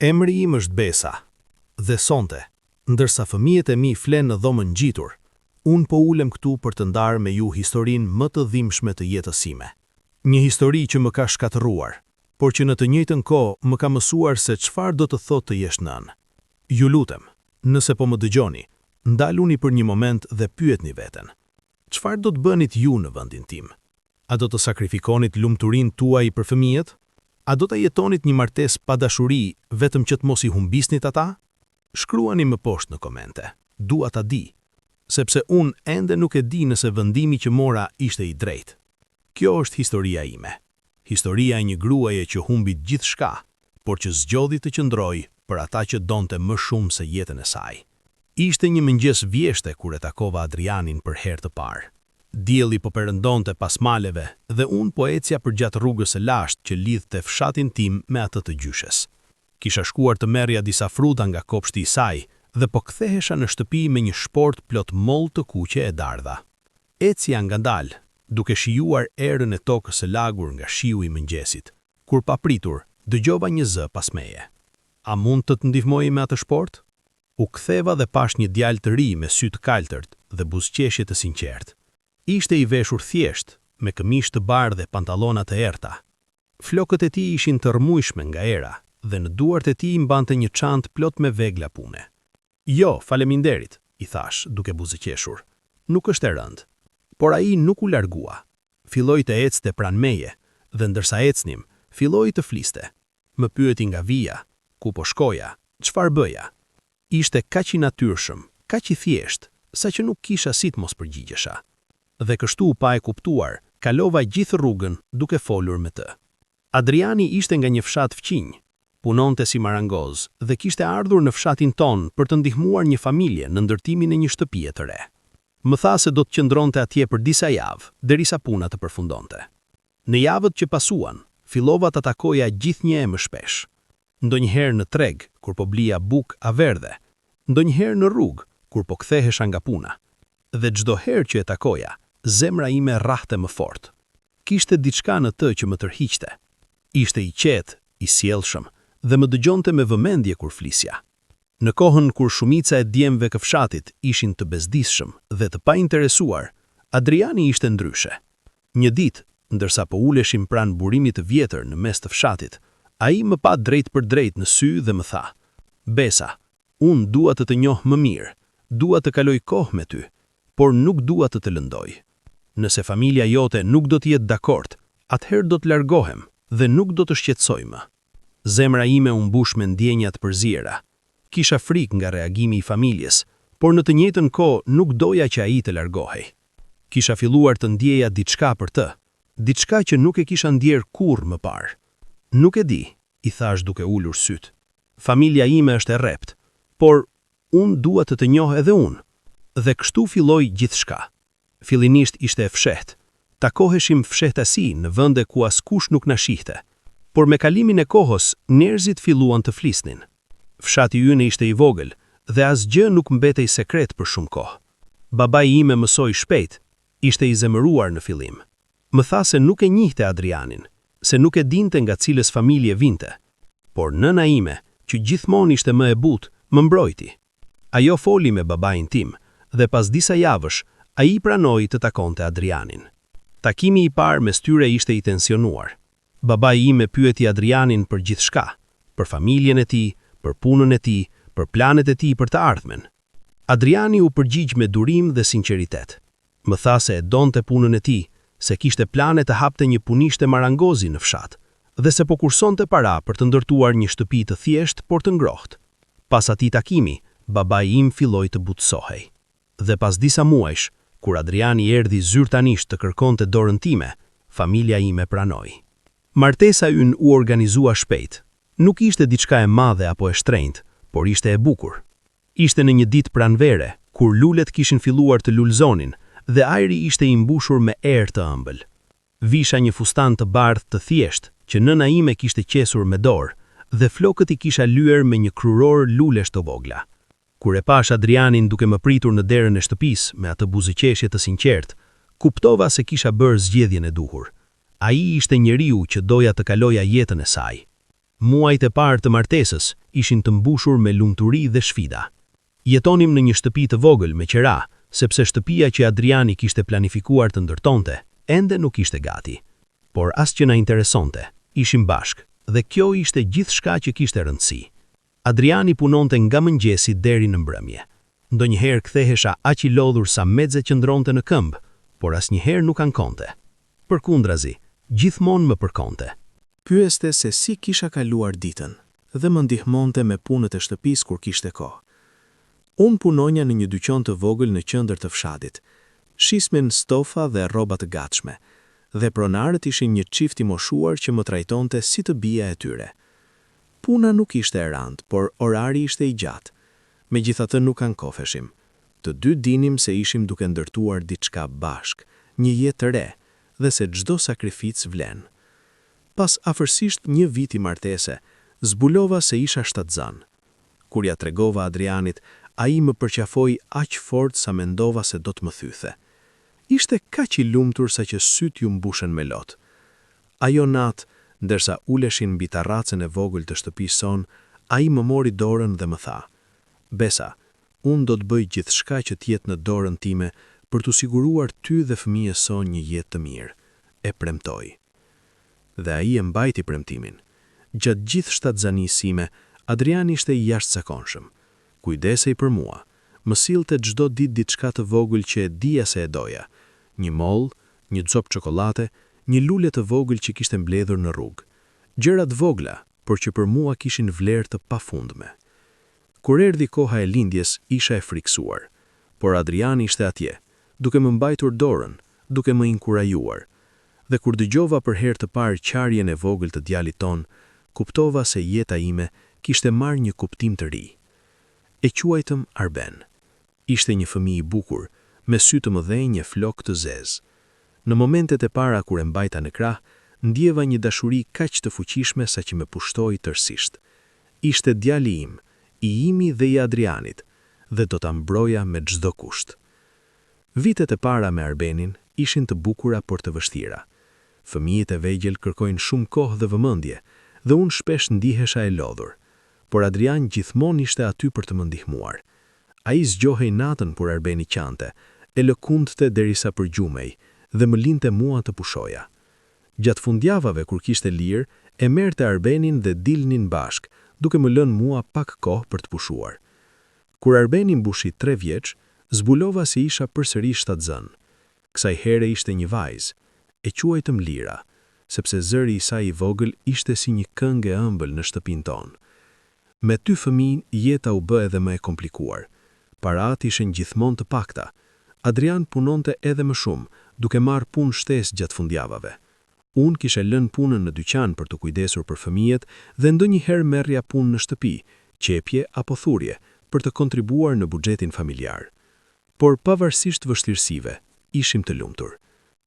Emri im është Besa, dhe sonte, ndërsa fëmijët e mi flenë në dhomën ngjitur, unë po ulem këtu për të ndarë me ju historinë më të dhimbshme të jetës sime. Një histori që më ka shkatëruar, por që në të njëjtën kohë më ka mësuar se çfarë do të thotë të jesh nën. Ju lutem, nëse po më dëgjoni, ndaluni për një moment dhe pyetni veten. Çfarë do të bënit ju në vendin tim? A do të sakrifikonit lumturinë tuaj për fëmijët? A do të jetonit një martesë pa dashuri vetëm që të mos i humbisnit ata? Shkruani më poshtë në komente. Dua ta di, sepse unë ende nuk e di nëse vendimi që mora ishte i drejtë. Kjo është historia ime. Historia e një gruaje që humbi gjithçka, por që zgjodhi të qëndrojë për ata që donte më shumë se jetën e saj. Ishte një mëngjes vjeshte kur e takova Adrianin për herë të parë. Dielli po perëndonte pas maleve dhe unë po ecja përgjatë rrugës së lashtë që lidhte fshatin tim me atë të gjyshes. Kisha shkuar të merrja disa fruta nga kopshti i saj dhe po kthehesha në shtëpi me një shport plot moll të kuqe e dardha. Ecja ngadalë, duke shijuar erën e tokës së lagur nga shiu i mëngjesit, kur papritur dëgjova një zë pas meje. A mund të ndihmoj me atë sport? U ktheva dhe pash një djalë të ri me sy të kaltërt dhe buzëqeshje të sinqertë. Ishte i veshur thjesht, me këmishë të bardhë dhe pantallona të errta. Flokët e tij ishin të rrëmujshme nga era dhe në duart e tij mbante një çantë plot me vegla pune. "Jo, faleminderit," i thash, duke buzëqeshur. "Nuk është e rëndë." Por ai nuk u largua. Filloi të ecte pranë meje dhe ndërsa ecnim, filloi të fliste. Më pyeti nga vija, ku po shkoja, çfarë bëja. Ishte kaq i natyrshëm, kaq i thjeshtë, saqë nuk kisha si të mos përgjigjesha. Dhe kështu pa e kuptuar, kalova gjithë rrugën duke folur me të. Adriani ishte nga një fshat fqinj, punonte si marangoz dhe kishte ardhur në fshatin ton për të ndihmuar një familje në ndërtimin e një shtëpie të re. Më tha se do të qëndronte atje për disa javë, derisa puna të përfundonte. Në javët që pasuan, fillova të takoja gjithnjë më shpesh. Ndonjëherë në treg, kur po blija buk a verdhe, ndonjëherë në rrugë, kur po kthehesha nga puna. Dhe çdo herë që e takoja, zemra ime rrahte më fort. Kishte diçka në të që më tërhiqte. Ishte i qetë, i sjellshëm dhe më dëgjonte me vëmendje kur flisja. Në kohën kur shumica e djemve të fshatit ishin të bezdisshëm dhe të painteresuar, Adriani ishte ndryshe. Një ditë, ndërsa po uleshim pranë burimit të vjetër në mes të fshatit, ai më pa drejt për drejt në sy dhe më tha: "Besa, unë dua të të njoh më mirë, dua të kaloj kohë me ty, por nuk dua të të lëndoj. Nëse familja jote nuk do të jetë dakord, atëherë do të largohem dhe nuk do të shqetësoj më." Zemra ime u mbush me ndjenja të përziera. Kisha frikë nga reagimi i familjes, por në të njëjtën kohë nuk doja që ai të largohej. Kisha filluar të ndjeja diçka për të, diçka që nuk e kisha ndjer kurrë më parë. "Nuk e di," i thash duke ulur syt. "Familja ime është e rrept, por unë dua të të njoh edhe unë." Dhe kështu filloi gjithçka. Fillimisht ishte e fshehtë. Takoheshim fshehtësi në vende ku askush nuk na shihte. Por me kalimin e kohës, njerëzit filluan të flisnin. Fshati ynë ishte i vogël dhe asgjë nuk mbetej sekret për shumë kohë. Babai ime mësoi shpejt, ishte i zemëruar në fillim. Më tha se nuk e njihte Adrianin, se nuk e dinte nga cilës familje vinte. Por nëna ime, që gjithmonë ishte më e butë, më mbrojti. Ajo foli me babain tim dhe pas disa javësh, ai pranoi të takonte Adrianin. Takimi i parë mes tyre ishte i tensionuar. Babai ime pyeti Adrianin për gjithçka, për familjen e tij, për punën e tij, për planet e tij për të ardhmen. Adriani u përgjigj me durim dhe sinqeritet. Më tha se e donte punën e tij, se kishte plane të hapte një punishte marangozi në fshat, dhe se po kursonte para për të ndërtuar një shtëpi të thjeshtë por të ngrohtë. Pas atij takimi, babai im filloi të butësohej. Dhe pas disa muajsh, kur Adriani erdhi zyrtarisht të kërkonte dorën time, familja ime pranoi. Martesa ynë u organizua shpejt. Nuk ishte diçka e madhe apo e shtrenjtë, por ishte e bukur. Ishte në një ditë pranvere, kur lulet kishin filluar të lulzonin dhe ajri ishte i mbushur me erë të ëmbël. Visha një fustan të bardhë të thjeshtë që nëna ime kishte qesur me dorë dhe flokët i kisha lyer me një kruror lulesh të vogla. Kur e pash Adrianin duke më pritur në derën e shtëpisë me atë buzëqeshje të sinqertë, kuptova se kisha bërë zgjedhjen e duhur. Ai ishte njeriu që doja të kaloja jetën e saj. Muajt e parë të martesës ishin të mbushur me lumturi dhe sfida. Jetonim në një shtëpi të vogël me qera, sepse shtëpia që Adriani kishte planifikuar të ndërtonte, ende nuk ishte gati. Por as që na interesonte, ishim bashk, dhe kjo ishte gjithçka që kishte rëndësi. Adriani punonte nga mëngjesi deri në mbrëmje. Ndonjëherë kthehesha aq i lodhur sa meze qëndronte në këmbë, por asnjëherë nuk ankonte. Përkundrazi, gjithmonë më përkonte. Pyeste se si kisha kaluar ditën dhe më ndihmonte me punët e shtëpisë kur kishte kohë. Unë punonja në një dyqan të vogël në qendër të fshatit. Shismin stofa dhe rroba të gatshme, dhe pronarët ishin një çift i moshuar që më trajtonte si të bija e tyre. Puna nuk ishte e randë, por orari ishte i gjatë. Megjithatë nuk ankofeshim. Të dy dinim se ishim duke ndërtuar diçka bashk, një jetë të re, dhe se çdo sakrificë vlen. Pas afërsisht një viti martese, zbulova se isha shtatzan. Kur ja tregova Adrianit, ai më përqafoi aq fort sa mendova se do të më thythe. Ishte kaq i lumtur sa që syt ju mbushen me lot. Ajo natë, ndërsa uleshin mbi terracën e vogël të shtëpisë son, ai më mori dorën dhe më tha: "Besa, unë do të bëj gjithçka që të jetë në dorën time për t'u siguruar ty dhe fëmijës son një jetë të mirë." E premtoi. Dhe ai e mbajti premtimin. Gjatë gjithë shtatzanisë sime, Adriani ishte i jashtëzakonshëm. Kujdesej për mua, më sillte çdo ditë diçka të vogël që e dija se e doja. Një moll, një copë çokolate, një lule të vogël që kishte mbledhur në rrugë. Gjëra të vogla, por që për mua kishin vlerë të pafundme. Kur erdhi koha e lindjes, isha e friksuar, por Adriani ishte atje, duke më mbajtur dorën, duke më inkurajuar. Dhe kur dëgjova për herë të parë qarjen e vogël të djalit ton, kuptova se jeta ime kishte marrë një kuptim të ri. E quajtëm Arben. Ishte një fëmijë i bukur, me sy të mëdhenj e flokë të zezë. Në momentet e para kur e mbajta në krah, ndjeva një dashuri kaq të fuqishme sa që më pushtoi tërësisht. Ishte djali im, i imi dhe i Adrianit, dhe do ta mbroja me çdo kusht. Vitet e para me Arbenin ishin të bukura por të vështira. Fëmijët e vegjël kërkojnë shumë kohë dhe vëmendje, dhe unë shpesh ndihesha e lodhur, por Adrian gjithmonë ishte aty për të më ndihmuar. Ai zgjohej natën kur Arbeni qante, e lëkundte derisa përgjumej dhe më linte mua të pushoja. Gjatë fundjavave kur kishte lirë, e merrte Arbenin dhe dilnin bashk, duke më lënë mua pak kohë për të pushuar. Kur Arbeni mbushi 3 vjeç, zbulova se isha përsëri shtatzën. Kësaj here ishte një vajzë, e quajtëm Lira, sepse zëri i saj i vogël ishte si një këngë e ëmbël në shtëpinë tonë. Me 2 fëmijë jeta u bë edhe më e komplikuar. Parat ishin gjithmonë të pakta. Adrian punonte edhe më shumë, duke marrë punë shtesë gjatë fundjavave. Unë kishe lënë punën në dyqan për të kujdesur për fëmijët dhe ndonjëherë merrja punë në shtëpi, qepje apo thurje, për të kontribuar në buxhetin familjar. Por pavarësisht vështirësive, ishim të lumtur.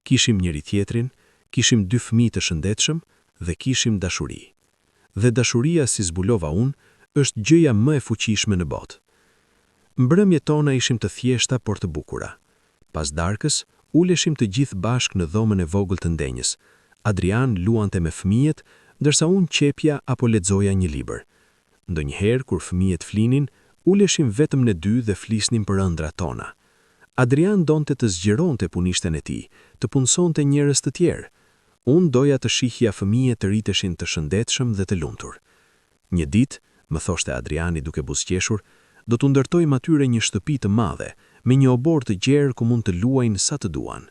Kishim njëri tjetrin, kishim 2 fëmijë të shëndetshëm dhe kishim dashuri. Dhe dashuria, si zbulova unë, është gjëja më e fuqishme në botë. Mbrëmjet tona ishim të thjeshta por të bukura. Pas darkës, uleshim të gjithë bashk në dhomën e vogël të ndenjës. Adrian luante me fëmijët, ndërsa unë qepja apo lexoja një libër. Ndonjëherë kur fëmijët flinin, uleshim vetëm ne 2 dhe flisnim për ëndrat tona. Adrian donte të zgjeronte punishten e tij, të punsonte njerëz të tjerë. Unë doja të shihja fëmijët të rriteshin të shëndetshëm dhe të lumtur. Një ditë, më thoshte Adriani duke buzëqeshur, do t'u ndërtojmë atyre një shtëpi të madhe, me një obor të gjerë ku mund të luajnë sa të duan.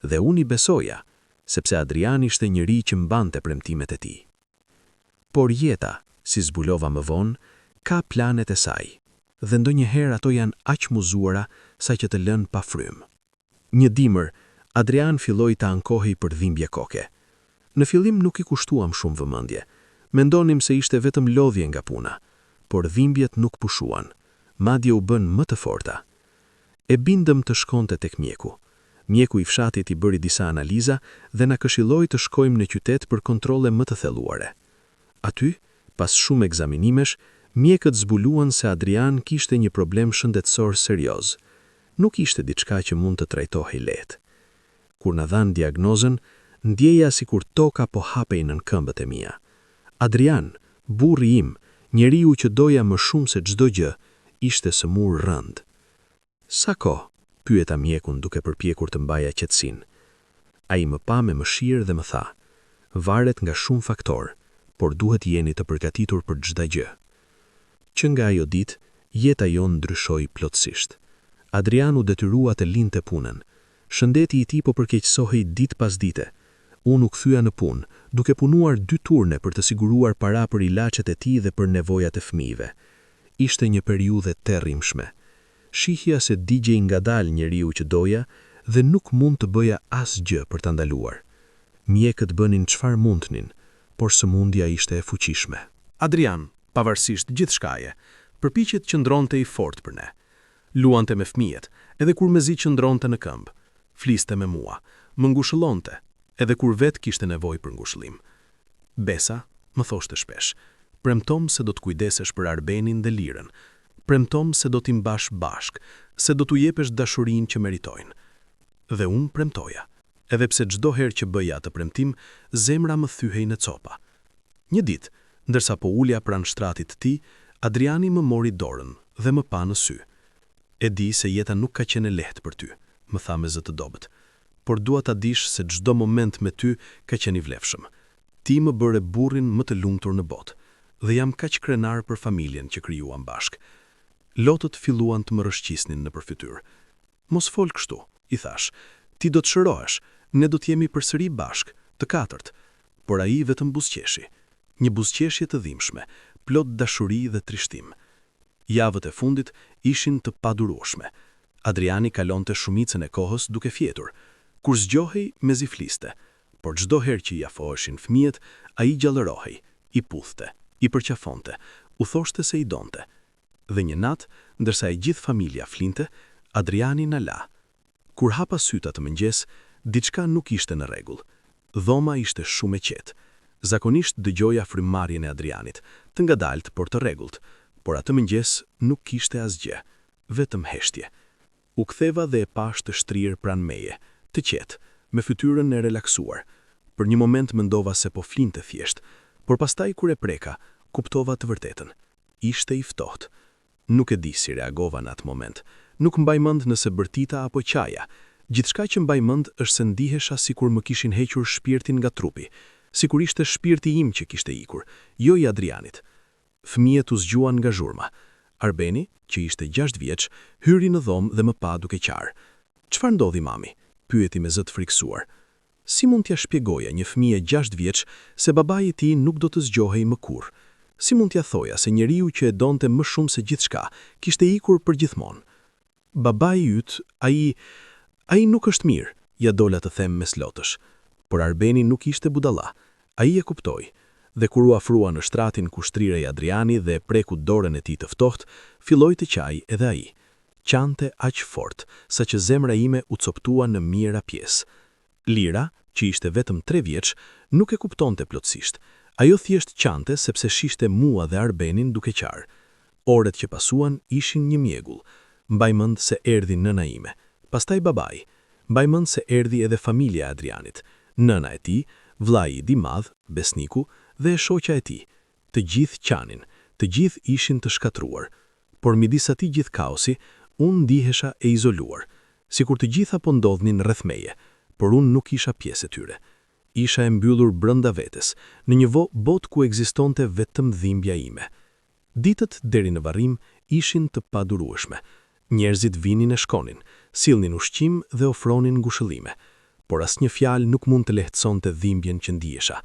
Dhe unë i besoja, sepse Adriani ishte njëri që mbante premtimet e tij. Por jeta, si zbulova më vonë, ka planet e saj, dhe ndonjëherë ato janë aq muzuara sa që të lënë pa frymë. Një dimër, Adrian filloi të ankohej për dhimbje koke. Në fillim nuk i kushtuam shumë vëmendje. Mendonim se ishte vetëm lodhje nga puna, por dhimbjet nuk pushuan, madje u bën më të forta. E bindëm të shkonte tek mjeku. Mjeku i fshatit i bëri disa analiza dhe na këshilloi të shkojmë në qytet për kontrolle më të thelluare. Aty, pas shumë ekzaminimesh, mjekët zbuluan se Adrian kishte një problem shëndetësor serioz. Nuk ishte diçka që mund të trajtohej lehtë. Kur na dhanë diagnozën, ndjeja sikur toka po hapej nën këmbët e mia. Adrian, Burri im, njeriu që doja më shumë se çdo gjë, ishte sëmur rënd. Sa kohë? Pyeta mjekun duke përpjekur të mbaja qetësinë. Ai më pa me mëshirë dhe më tha: varet nga shumë faktorë, por duhet jeni të përgatitur për çdo gjë. Që nga ajo ditë, jeta jon ndryshoi plotësisht. Adrianu detyrua të linte punën. Shëndeti i tij po përkeqësohej ditë pas dite. Unë u kthya në punë, duke punuar 2 turne për të siguruar para për ilaçet e tij dhe për nevojat e fëmijëve. Ishte një periudhë e terrimshme. Shihja se digjej ngadalë njeriu që doja dhe nuk mund të bëja asgjë për ta ndaluar. Mjekët bënin çfarë mundnin, por sëmundja ishte e fuqishme. Adrian, pavarësisht gjithçkaje, përpiqet qëndronte i fortë për ne. Luante me fëmijët, edhe kur mezi qëndronte në këmbë. Fliste me mua, më ngushëllonte, edhe kur vetë kishte nevojë për ngushëllim. Besa, më thoshte shpesh, premtom se do të kujdesesh për Arbenin dhe Lirën. Premtom se do t'i mbash bashk, se do t'u jepesh dashurinë që meritojnë. Dhe unë premtoja, edhe pse çdo herë që bëja atë premtim, zemra më thyhej në copa. Një ditë, ndërsa po ulja pranë shtratit të tij, Adriani më mori dorën dhe më pa në sy. E di se jeta nuk ka qenë e lehtë për ty, më tha me zë të dobët, por dua ta dish se çdo moment me ty ka qenë i vlefshëm. Ti më bëre burrin më të lumtur në botë, dhe jam kaq krenar për familjen që krijuam bashk. Lotët filluan të më rëshqisnin në përfytyrë. Mos fol kështu, i thash, ti do të shërohesh, ne do të jemi përsëri bashk, të katërt. Por ai vetëm buzëqeshi, një buzëqeshje të dhimbshme, plot dashuri dhe trishtim. Javët e fundit ishin të padurueshme. Adriani kalonte shumicën e kohës duke fjetur. Kur zgjohej, mezi fliste, por çdo herë që i afoheshin fëmijët, ai gjallërohej, i puthte, i përqafonte, u thoshte se i donte. Dhe një natë, ndërsa e gjithë familja flinte, Adriani na la. Kur hapa sytë atë mëngjes, diçka nuk ishte në rregull. Dhoma ishte shumë e qetë. Zakonisht dëgjoja frymëmarrjen e Adrianit, të ngadalt por të rregullt, por atë mëngjes nuk kishte asgjë, vetëm heshtje. U ktheva dhe e pash të shtrirë pranë meje, të qetë, me fytyrën e relaksuar. Për një moment mendova se po flinte thjesht, por pastaj kur e preka, kuptova të vërtetën. Ishte i ftohtë. Nuk e di si reagova në atë moment. Nuk mbaj mend nëse bërtita apo qaja. Gjithçka që mbaj mend është se ndihesha sikur më kishin hequr shpirtin nga trupi, sikur ishte shpirti im që kishte ikur, jo i Adrianit. Fëmijët u zgjuan nga zhurma. Arbeni, që ishte 6 vjeç, hyri në dhomë dhe më pa duke qarë. "Çfarë ndodhi, mami?" pyeti me zë të friksuar. Si mund t'ja shpjegoja një fëmijë 6 vjeç se babai i tij nuk do të zgjohej më kurrë? Si mund t'ja thoja se njeriu që e donte më shumë se gjithçka kishte ikur përgjithmonë? Babai yt, ai nuk është mirë, ja dola të them me slotësh. Por Arbeni nuk ishte budalla. Ai e kuptoi, dhe kur u afrua në shtratin ku shtrirej Adriani dhe preku dorën e tij të ftohtë, filloi të qaj edhe ai. Qante aq fort, sa që zemra ime u coptua në mijëra pjesë. Lira, që ishte vetëm 3 vjeç, nuk e kuptonte plotësisht. Ajo thjesht qante sepse shishte mua dhe Arbenin duke qarë. Orët që pasuan ishin një mjegull. Mbaj mend se erdhi nëna ime, pastaj babai. Mbaj mend se erdhi edhe familja e Adrianit, nëna e tij, vllai i di madh, besniku, dhe e shoqja e tij. Të gjithë qanin, të gjithë ishin të shkatruar. Por midis atij gjithë kaosi, unë ndihesha e izoluar, sikur të gjitha po ndodhnin rreth meje, por unë nuk isha pjesë e tyre. Isha e mbyllur brenda vetes, në një botë ku ekzistonte vetëm dhimbja ime. Ditët deri në varrim ishin të padurueshme. Njerëzit vinin e shkonin, sillnin ushqim dhe ofronin ngushëllime, por asnjë fjalë nuk mund të lehtësonte dhimbjen që ndiesha.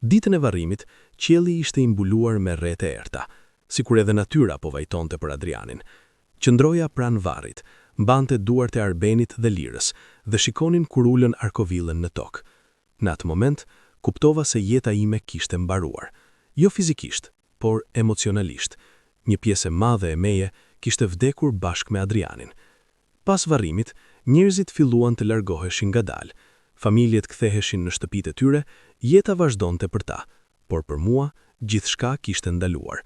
Ditën e varrimit, qielli ishte i mbuluar me rrete errta, sikur edhe natyra po vajtonte për Adrianin. Qëndroja pranë varrit, mbante duart e Arbenit dhe Lirës dhe shikonin kur ulën arkovillën në tokë. Në atë moment, kuptova se jeta ime kishte mbaruar. Jo fizikisht, por emocionalisht. Një pjesë e madhe e meje kishte vdekur bashkë me Adrianin. Pas varrimit, njerëzit filluan të largoheshin ngadalë. Familjet ktheheshin në shtëpitë e tyre, jeta vazhdonte për ta, por për mua gjithçka kishte ndaluar.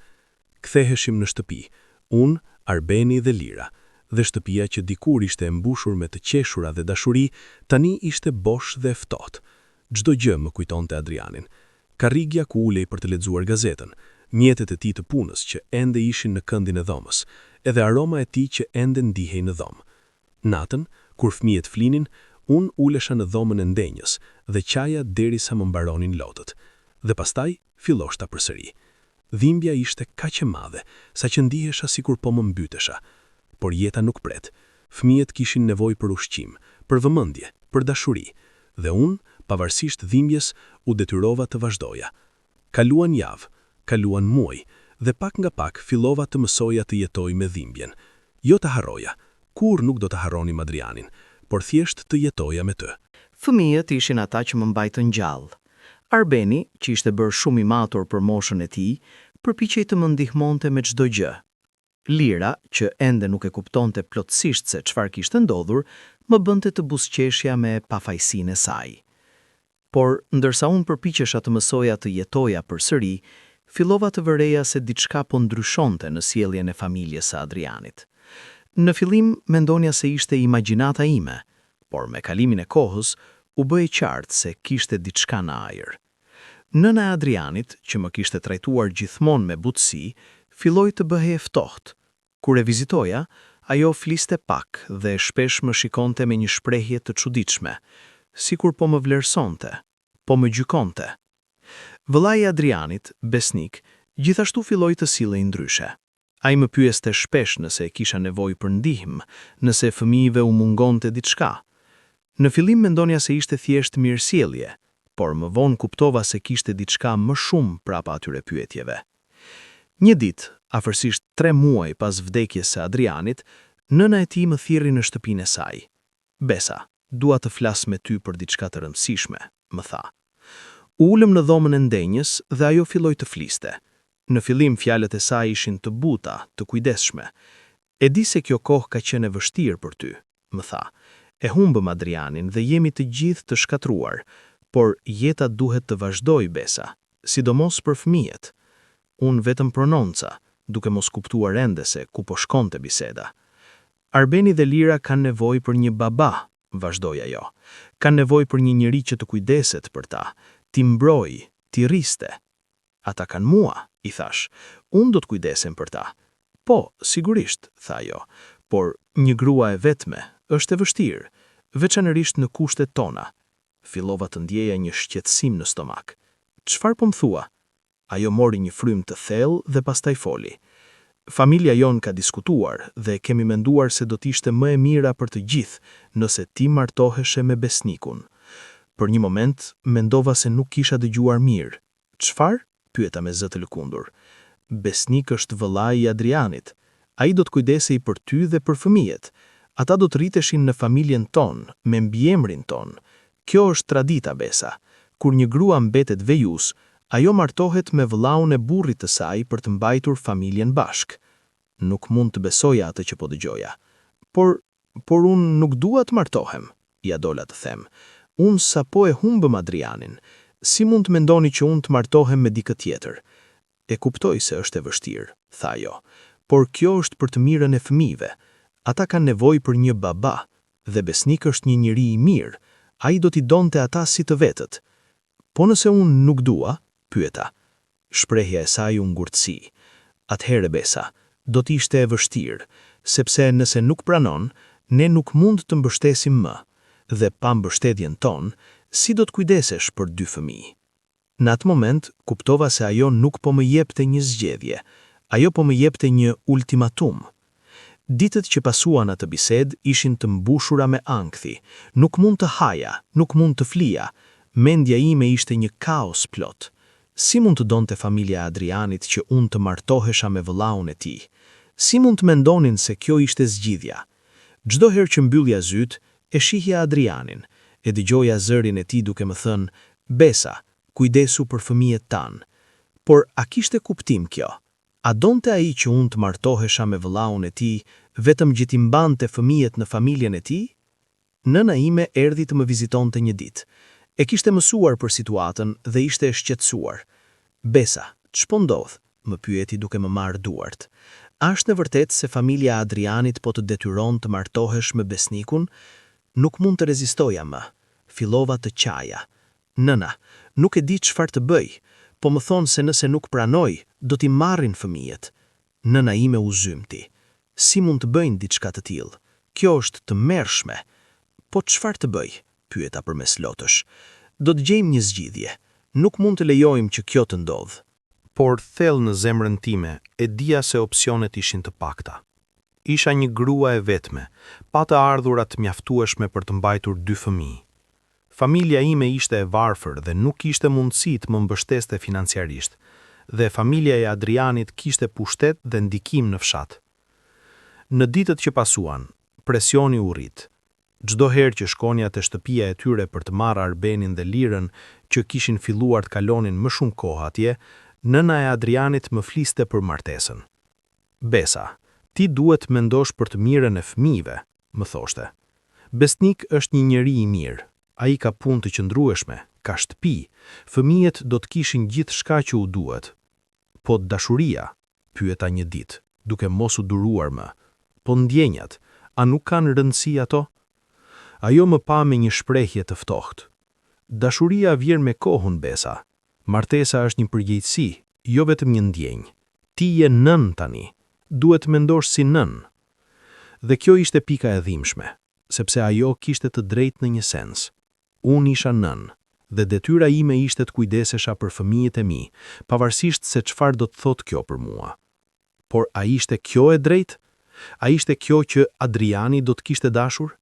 Ktheheshim në shtëpi, unë, Arbeni dhe Lira, dhe shtëpia që dikur ishte e mbushur me të qeshura dhe dashuri, tani ishte bosh dhe ftohtë. Çdo gjë më kujtonte Adrianin. Karrigja ku ulej për të lexuar gazetën, mjetet e tij të punës që ende ishin në këndin e dhomës, edhe aroma e tij që ende ndihej në dhomë. Natën, kur fëmijët flinin, unë ulesha në dhomën e ndenjës dhe qaja derisa më mbaronin lotët. Dhe pastaj filloshta përsëri. Dhimbja ishte kaq e madhe, sa që ndihesha sikur po më mbytesha. Por jeta nuk pret. Fëmijët kishin nevojë për ushqim, për vëmendje, për dashuri, dhe unë, pavarësisht dhimbjes, u detyrova të vazhdoja. Kaluan javë, kaluan muaj, dhe pak nga pak fillova të mësoja të jetoj me dhimbjen. Jo të harroja, kur nuk do të harronim Adrianin, por thjesht të jetoja me të. Fëmijët ishin ata që më mbajtën gjallë. Arbeni, që ishte bërë shumë i matur për moshën e tij, përpiqej të më ndihmonte me çdo gjë. Lira, që ende nuk e kuptonte plotësisht se çfarë kishte ndodhur, më bënte të buzëqeshja me pafajësinë e saj. Por, ndërsa unë përpiqesha të mësoja të jetoja përsëri, fillova të vëreja se diçka po ndryshonte në sjelljen e familjes së Adrianit. Në fillim mendonja se ishte imagjinata ime, por me kalimin e kohës u bë e qartë se kishte diçka në ajër. Nëna e Adrianit, që më kishte trajtuar gjithmonë me butësi, filloi të bëhej e ftohtë. Kur e vizitoja, ajo fliste pak dhe shpesh më shikonte me një shprehje të çuditshme, sikur po më vlerësonte, po më gjykonte. Vëllai i Adrianit, besnik, gjithashtu filloi të sillej ndryshe. Ai më pyeste shpesh nëse kisha nevojë për ndihmë, nëse fëmijëve u mungonte diçka. Në fillim mendonja se ishte thjesht mirësjellje, por më vonë kuptova se kishte diçka më shumë prapa atyre pyetjeve. Një ditë, afërsisht 3 muaj pas vdekjes së Adrianit, nëna e tij më thirri në shtëpinë e saj. "Besa, dua të flas me ty për diçka të rëndësishme", më tha. Ulëm në dhomën e ndenjës dhe ajo filloi të fliste. Në fillim fjalët e saj ishin të buta, të kujdesshme. "E di se kjo kohë ka qenë e vështirë për ty", më tha. "E humbëm Adrianin dhe jemi të gjithë të shkatruar, por jeta duhet të vazhdoj, Besa, sidomos për fëmijët." Unë vetëm prononca, duke mos kuptuar ende se ku po shkonte biseda. "Arbeni dhe Lira kanë nevojë për një baba", vazhdoi ajo. "Kanë nevojë për një njeri që të kujdeset për ta, t'i mbrojë, t'i rriste." "Ata kanë mua", i thash. "Unë do të kujdesem për ta." "Po, sigurisht", tha ajo, "por një grua e vetme është e vështirë, veçanërisht në kushtet tona." Fillova të ndjeja një shqetësim në stomak. "Çfarë po më thua?" Ajo mori një frymë të thellë dhe pastaj foli. "Familja jon ka diskutuar dhe kemi menduar se do t'ishte më e mira për të gjithë nëse ti martoheshe me besnikun." Për një moment mendova se nuk kisha dëgjuar mirë. "Çfarë?" pyeta me zë të lëkundur. "Besnik është vëllai i Adrianit. Ai do të kujdesej për ty dhe për fëmijët. Ata do të rriteshin në familjen tonë, me mbiemrin tonë. Kjo është tradita, Besa. Kur një grua mbetet vejus, ajo martohet me vëllaun e burrit të saj për të mbajtur familjen bashk." Nuk mund të besoja atë që po dëgjoja. Por unë nuk dua të martohem", ja dola të them. "Unë sapo e humbëm Adrianin. Si mund të mendoni që unë të martohem me dikë tjetër?" "E kuptoj se është e vështirë", tha ajo, "por kjo është për të mirën e fëmijëve. Ata kanë nevojë për një baba, dhe besnik është një njeri i mirë. Ai do t'i donte ata si të vetët." "Po nëse unë nuk dua?" pyeta. Shprehja e saj u ngurtësi. "Atëherë, Besa, do t'ishte e vështirë, sepse nëse nuk pranon, ne nuk mund të mbështesim më, dhe pa mbështetjen tonë, si do të kujdesesh për 2 fëmijë?" Në atë moment, kuptova se ajo nuk po më jepte një zgjedhje, ajo po më jepte një ultimatum. Ditët që pasuan atë bisedë ishin të mbushura me ankthi. Nuk mund të haja, nuk mund të flija. Mendja ime ishte një kaos plot. Si mund të donte familja Adrianit që unë të martohesha me vëllaun e tij? Si mund të mendonin se kjo ishte zgjidhja? Çdo herë që mbyllja zyt, e shihja Adrianin, e dëgjoja zërin e tij duke më thënë, "Besa, kujdesu për fëmijët tanë." Por a kishte kuptim kjo? A donte ai që unë të martohesha me vëllaun e tij, vetëm që t'i mbante fëmijët në familjen e tij? Nëna ime erdhi të më vizitonte një ditë. E kishte mësuar për situatën dhe ishte e shqetësuar. "Besa, ç'po ndodh?" më pyeti duke më marrë duart. "A është në vërtet se familja Adrianit po të detyron të martohesh me besnikun?" Nuk mund të rezistoja më. Fillova të qaja. "Nëna, nuk e di çfarë të bëj. po më thonë se nëse nuk pranoj, do t'i marrin fëmijët. Nëna ime u zymti. Si mund të bëjnë diçka të tillë? Kjo është të mërshme. Po çfarë të bëj? Pyeta përmes lotësh. Do të gjejmë një zgjidhje. Nuk mund të lejojmë që kjo të ndodhë. Por thellë në zemrën time, e dija se opsionet ishin të pakta. Isha një grua e vetme, pa të ardhurat mjaftueshme për të mbajtur 2 fëmijë. Familja ime ishte e varfër dhe nuk kishte mundësi të më mbështeste financiarisht, dhe familja e Adrianit kishte pushtet dhe ndikim në fshat. Në ditët që pasuan, presioni u rrit. Çdo herë që shkonja te shtëpia e tyre për të marrë Arbenin dhe Lirën, që kishin filluar të kalonin më shumë kohë atje, nëna e Adrianit më fliste për martesën. Besa, ti duhet mendosh për të mirën e fëmijëve, më thoshte. Besnik është një njeri i mirë. Ai ka punë të qëndrueshme, ka shtëpi, fëmijët do të kishin gjithçka që u duhet. Po dashuria, pyeta një ditë, duke mos u duruar më. Po ndjenjat, a nuk kanë rëndësi ato? Ajo më pa me një shprehje të ftohtë. Dashuria vjen me kohën, Besa. Martesa është një përgjegjësi, jo vetëm një ndjenjë. Ti je nën tani, duhet mendosh si nën. Dhe kjo ishte pika e dhimbshme, sepse ajo kishte të drejtë në një sens. Unë isha nën, dhe detyra ime ishte të kujdesesha për fëmijët e mi, pavarësisht se çfarë do të thotë kjo për mua. Por a ishte kjo e drejtë? A ishte kjo që Adriani do të kishte dashur?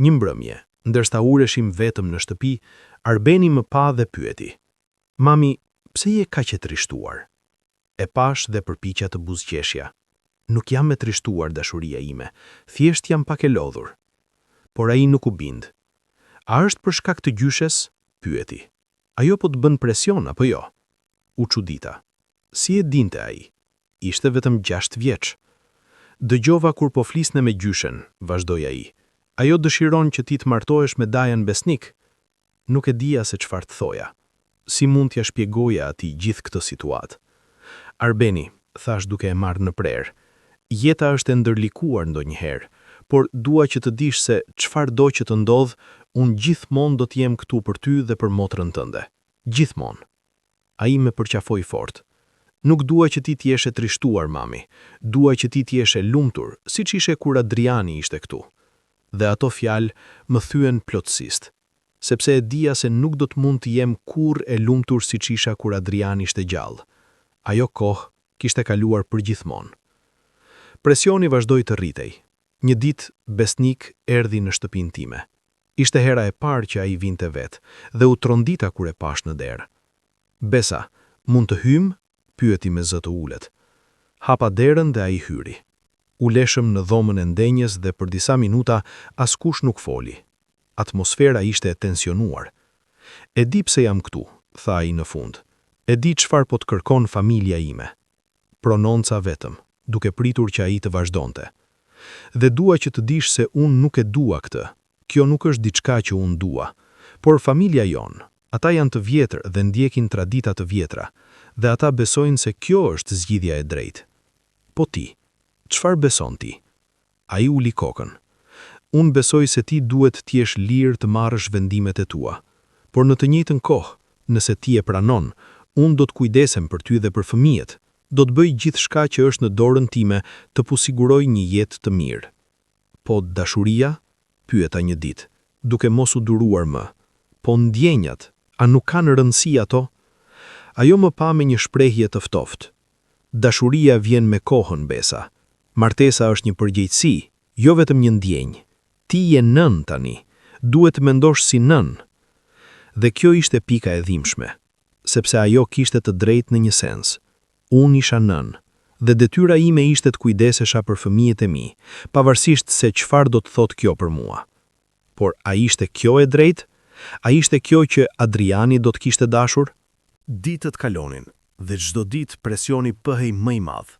Një mbrëmje, ndërsa ureshim vetëm në shtëpi, Arbeni më pa dhe pyeti. Mami, pse je kaq e trishtuar? E pash dhe përpiqja të buzëqeshja. Nuk jam e trishtuar, dashuria ime, thjesht jam pak e lodhur. Por ai nuk u bind. A është për shkak të gjyshes? Pyeti. Ajo po të bën presion apo jo? U çudita. Si e dinte ai? Ishte vetëm 6 vjeç. Dëgjova kur po flisne me gjyshen, vazhdoi ai. Ajo dëshiron që ti të martohesh me Dajan Besnik. Nuk e dija se çfarë të thoja. Si mund t'ja shpjegoja atij gjithë këtë situatë? Arbeni, thash duke e marrë në prerë. Jeta është e ndërlikuar ndonjëherë, por dua që të dish se çfarë do që të ndodh, unë gjithmonë do t'jem këtu për ty dhe për motrën tënde. Gjithmonë. Ai më përqafoi fort. Nuk dua që ti t'jesh e trishtuar, mami. Dua që ti t'jesh e lumtur, siç ishe kur Adriani ishte këtu. Dhe ato fjalë më thyen plotësisht, sepse e dija se nuk do të mund të jem kurrë e lumtur siç isha kur Adriani ishte gjallë. Ajo kohë kishte kaluar përgjithmonë. Presioni vazhdoi të rritej. Një ditë Besnik erdhi në shtëpinë time. Ishte hera e parë që ai vinte vetë dhe u trondita kur e pash në derë. Besa, mund të hym? Pyeti me zë të ulët. Hapa derën dhe ai hyri. U leshëm në dhomën e ndenjes dhe për disa minuta askush nuk foli. Atmosfera ishte e tensionuar. E di pse jam këtu, tha ai në fund. E di çfarë po të kërkon familja ime. Prononca vetëm, duke pritur që ai të vazhdonte. Dhe dua që të dish se unë nuk e dua këtë. Kjo nuk është diçka që unë dua, por familja jonë, ata janë të vjetër dhe ndjekin tradita të vjetra, dhe ata besojnë se kjo është zgjidhja e drejtë. Po ti, çfarë beson ti? Ai uli kokën. Unë besoj se ti duhet t'jesh lirë të marrësh vendimet e tua, por në të njëjtën kohë, nëse ti e pranon, unë do të kujdesem për ty dhe për fëmijët, do të bëj gjithçka që është në dorën time të pusiguroj një jetë të mirë. Po dashuria? Pyeta një ditë, duke mos u duruar më. Po ndjenjat, a nuk kanë rëndësi ato? Ajo më pa me një shprehje të ftoftë. Dashuria vjen me kohën, Besa. Martesa është një përgjegjësi, jo vetëm një ndjenjë. Ti je nën tani, duhet të mendosh si nën. Dhe kjo ishte pika e dhimbshme, sepse ajo kishte të drejtë në një sens. Unë isha nën, dhe detyra ime ishte të kujdesesha për fëmijët e mi, pavarësisht se çfarë do të thotë kjo për mua. Por a ishte kjo e drejtë? A ishte kjo që Adriani do të kishte dashur? Ditët kalonin, dhe çdo ditë presioni pëhej më i madh.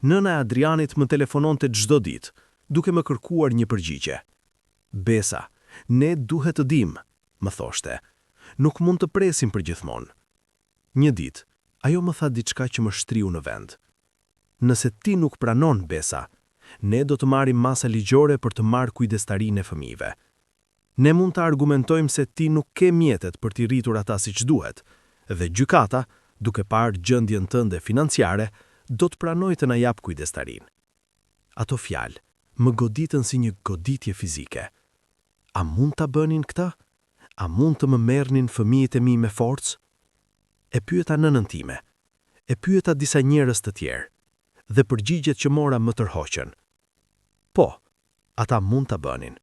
Nëna e Adrianit më telefononte çdo ditë, duke më kërkuar një përgjigje. Besa, ne duhet të dimë, më thoshte. Nuk mund të presim për gjithmonë. Një ditë, ajo më tha diçka që më shtriu në vend. Nëse ti nuk pranon, Besa, ne do të marrim masa ligjore për të marrë kujdestarinë e fëmijëve. Ne mund të argumentojmë se ti nuk ke mjetet për t'i rritur ata siç duhet, dhe gjykata duke parë gjendjen tënde financiare, do të pranoj të na jap kujdestarin. Ato fjalë më goditën si një goditje fizike. A mund ta bënin këtë? A mund të më merrnin fëmijët e mi me forcë? E pyeta nënën time. E pyeta disa njerëz të tjerë. Dhe përgjigjet që mora më tërhoqën. Po, ata mund ta bënin.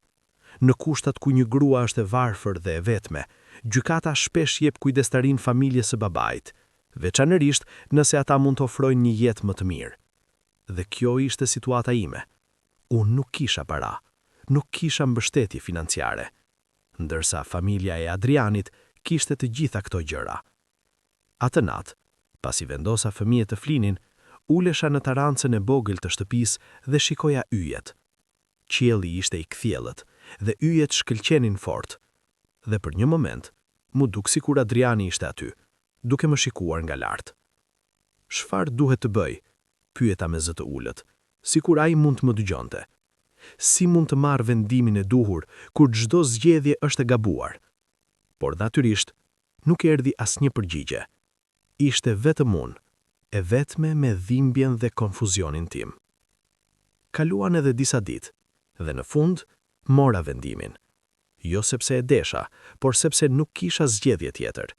Në kushtat ku një grua është e varfër dhe e vetme, gjykata shpesh jep kujdestarin familjes së babait, veçanërisht nëse ata mund të ofrojnë një jetë më të mirë. Dhe kjo ishte situata ime. Unë nuk kisha para, nuk kisha mbështetje financiare, ndërsa familja e Adrianit kishte të gjitha këto gjëra. Atë natë, pasi vendosa fëmijët të flinin, ulesha në tarancën e vogël të shtëpisë dhe shikoja yjet. Qielli ishte i kthjellët dhe yjet shkëlqenin fort. Dhe për një moment, mu duk sikur Adriani ishte aty, duke më shikuar nga lart. Çfarë duhet të bëj? Pyeta me zë të ulët, sikur ai mund të më dëgjonte. Si mund të marr vendimin e duhur kur çdo zgjedhje është e gabuar? Por natyrisht, nuk erdhi asnjë përgjigje. Ishte vetëm unë, e vetme me dhimbjen dhe konfuzionin tim. Kaluan edhe disa ditë, dhe në fund mora vendimin. Jo sepse e desha, por sepse nuk kisha zgjedhje tjetër.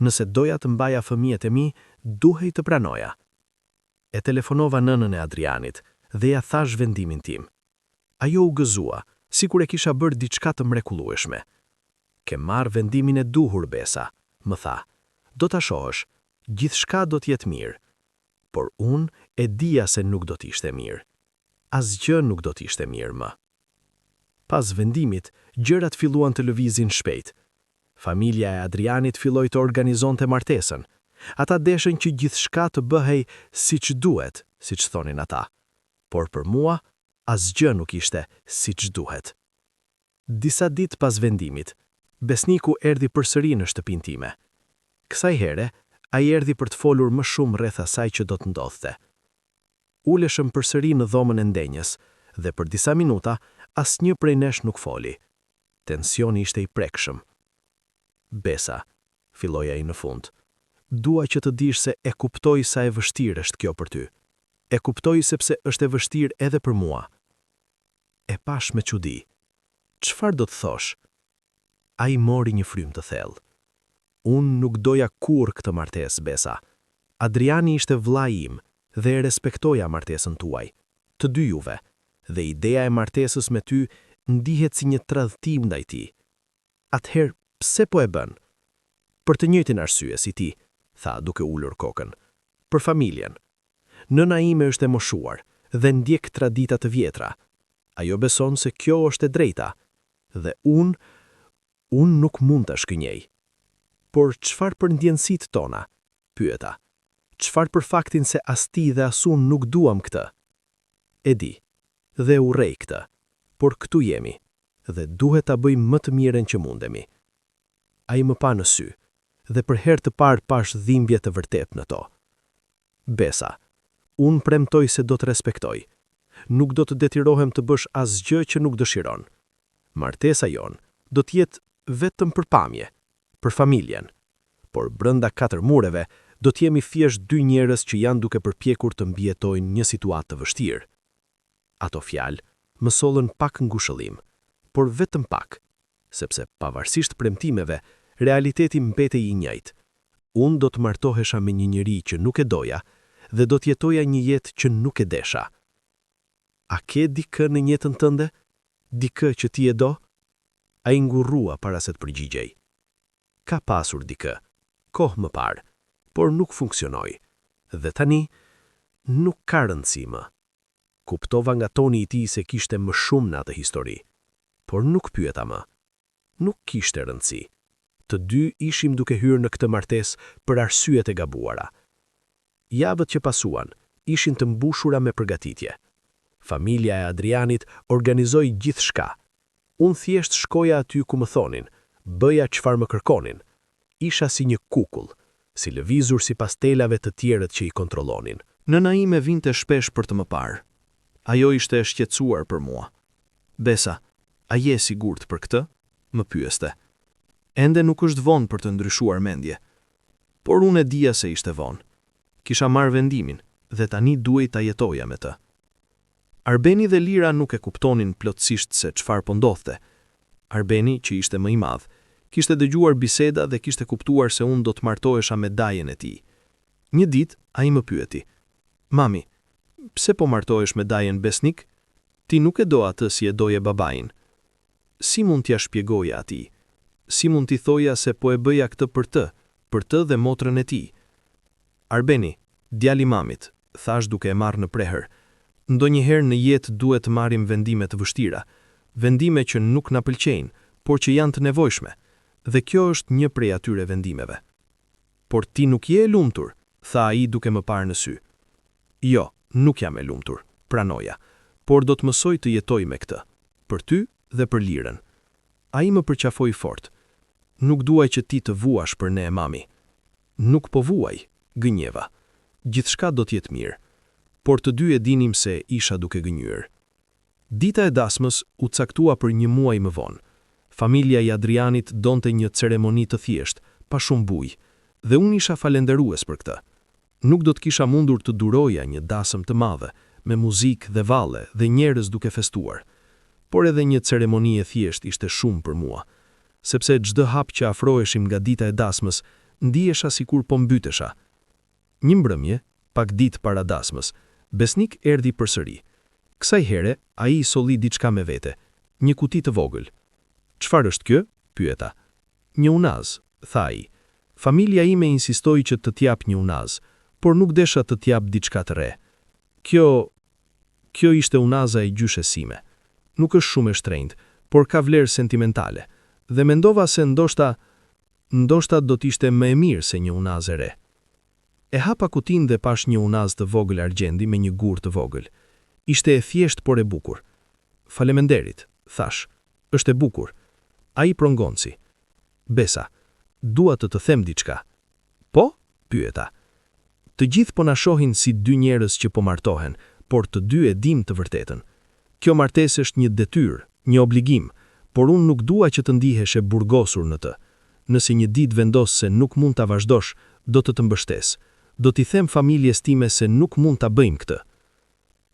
Nëse doja të mbaja fëmijët e mi, duhej të pranoja. E telefonova nënën e Adrianit dhe ja thash vendimin tim. Ajo u gëzua, sikur e kisha bërë diçka të mrekullueshme. Ke marrë vendimin e duhur, Besa, më tha. Do ta shohësh, gjithçka do të jetë mirë. Por unë e dija se nuk do të ishte mirë. Asgjë nuk do të ishte mirë më. Pas vendimit, gjërat filluan të lëvizin shpejt. Familja e Adrianit filloi të organizonte martesën. Ata deshen që gjithçka të bëhej siç duhet, siç thonin ata. Por për mua, asgjë nuk ishte siç duhet. Disa ditë pas vendimit, besniku erdhi përsëri në shtëpinë time. Kësaj here, ai erdhi për të folur më shumë rreth asaj që do të ndodhte. Uleshëm përsëri në dhomën e ndenjës dhe për disa minuta asnjë prej nesh nuk foli. Tensioni ishte i prekshëm. Besa, filloi ai në fund. Dua që të dish se e kuptoj sa e vështirë është kjo për ty. E kuptoj sepse është e vështirë edhe për mua. E pash me çudi. Çfarë do të thosh? Ai mori një frym të thellë. Unë nuk doja kurrë këtë martesë, Besa. Adriani ishte vllai im dhe e respektoja martesën tuaj, të dy juve, dhe ideja e martesës me ty ndihet si një tradhtim ndaj tij. Atëherë, pse po e bën? Për të njëjtin arsye si ti, tha duke ulur kokën. Për familjen. Nëna ime është e moshuar dhe ndjek tradita të vjetra. Ajo beson se kjo është e drejta. Dhe unë nuk mund të shkënjej. Por çfarë për ndjenësit tona? Pyeta. Çfarë për faktin se as ti dhe as unë nuk duam këtë? E di, dhe urrej këtë, por këtu jemi, dhe duhet ta bëjmë më të mirën që mundemi. Ai më pa në sy, dhe për herë të parë pash dhimbje të vërtet në to. Besa, unë premtoj se do të respektoj. Nuk do të detirohem të bësh asgjë që nuk dëshiron. Martesa jon do të jetë vetëm për pamje, për familjen, por brenda 4 mureve do të jemi thjesht 2 njerëz që janë duke përpjekur të mbijetojnë një situatë të vështirë. Ato fjalë më sollën pak ngushëllim, por vetëm pak, sepse pavarësisht premtimeve, realiteti mbetej i njëjtë. Unë do të martohesha me një njeri që nuk e doja dhe do të jetoja një jetë që nuk e desha. A ke dikë në jetën tënde? Dikë që ti e do? Ai ngurrua para se të përgjigjej. Ka pasur dikë, kohë më parë, por nuk funksionoi. Dhe tani, nuk ka rëndësi më. Kuptova nga toni i tij se kishte më shumë në atë histori, por nuk pyeta më. Nuk kishte rëndësi. Të dy ishim duke hyrë në këtë martesë për arsyet e gabuara. Javët që pasuan ishin të mbushura me përgatitje. Familja e Adrianit organizoi gjithçka. Unë thjesht shkoja aty ku më thonin, bëja çfarë më kërkonin. Isha si një kukull, si lëvizur sipas telave të tjerët që i kontrollonin. Nëna ime vinte shpesh për të më parë. Ajo ishte e shqetësuar për mua. Besa, a je sigurt për këtë? Më pyeste. Ende nuk është vonë për të ndryshuar mendje. por unë e dija se ishte vonë. Kisha marrë vendimin dhe tani duhej ta jetoja me të. Arbeni dhe Lira nuk e kuptonin plotësisht se çfarë po ndodhte. Arbeni, që ishte më i madh, kishte dëgjuar biseda dhe kishte kuptuar se unë do të martohesha me dajen e tij. Një ditë ai më pyeti: "Mami, pse po martohesh me dajen Besnik? Ti nuk e do atë si e doje babain." Si mund t'ja shpjegoja atij? Si mund t'i thoja se po e bëja këtë për të dhe motrën e tij? Arbeni, djali mamit, thash duke e marrë në prehër, ndonjëherë në jetë duhet të marrim vendime të vështira, vendime që nuk na pëlqejnë, por që janë të nevojshme, dhe kjo është një prej atyre vendimeve. Por ti nuk je e lumtur, tha ai duke më parë në sy. Jo, nuk jam e lumtur, pranoja, por do të mësoj të jetoj me këtë, për ty dhe për Lirën. Ai më përqafoi fort. Nuk duaj që ti të vuash për ne, mami. Nuk po vuaj, gënjeva. Gjithçka do të jetë mirë. Por të dy e dinim se isha duke gënjur. Dita e dasmës u caktua për një muaj më vonë. Familja e Adrianit donte një ceremoni të thjeshtë, pa shumë bujë, dhe unë isha falenderues për këtë. Nuk do të kisha mundur të duroja një dasëm të madhe, me muzikë dhe valle dhe njerëz duke festuar. Por edhe një ceremoni e thjeshtë ishte shumë për mua, sepse çdo hap që afroheshim nga dita e dasmës, ndihesha sikur po mbytesha. Një mbrëmje, pak ditë para dasmës, Besnik erdhi përsëri. Kësaj here ai solli diçka me vete, një kuti të vogël. "Çfarë është kjo?" pyeta. "Një unaz," tha ai. "Familja ime insistoi që të t'jap një unaz, por nuk desha të t'jap diçka të re. Kjo ishte unaza e gjyshes sime. Nuk është shumë e shtrenjtë, por ka vlerë sentimentale, dhe mendova se ndoshta do t'ishte më e mirë se një unaz e re." E hapa kutin dhe pash një unaz të vogël argjendi me një gur të vogël. Ishte e thjesht por e bukur. "Faleminderit," thash. "Është e bukur." Ai prongonci. "Besa, dua të them diçka." "Po?" pyeta. "Të gjithë po na shohin si dy njerëz që po martohen, por të dy e dim të vërtetën. Kjo martesë është një detyrë, një obligim, por unë nuk dua që të ndihesh e burgosur në të. Nëse një ditë vendos se nuk mund ta vazhdosh, do të mbështes. Do t'i them familjes time se nuk mund ta bëjmë këtë."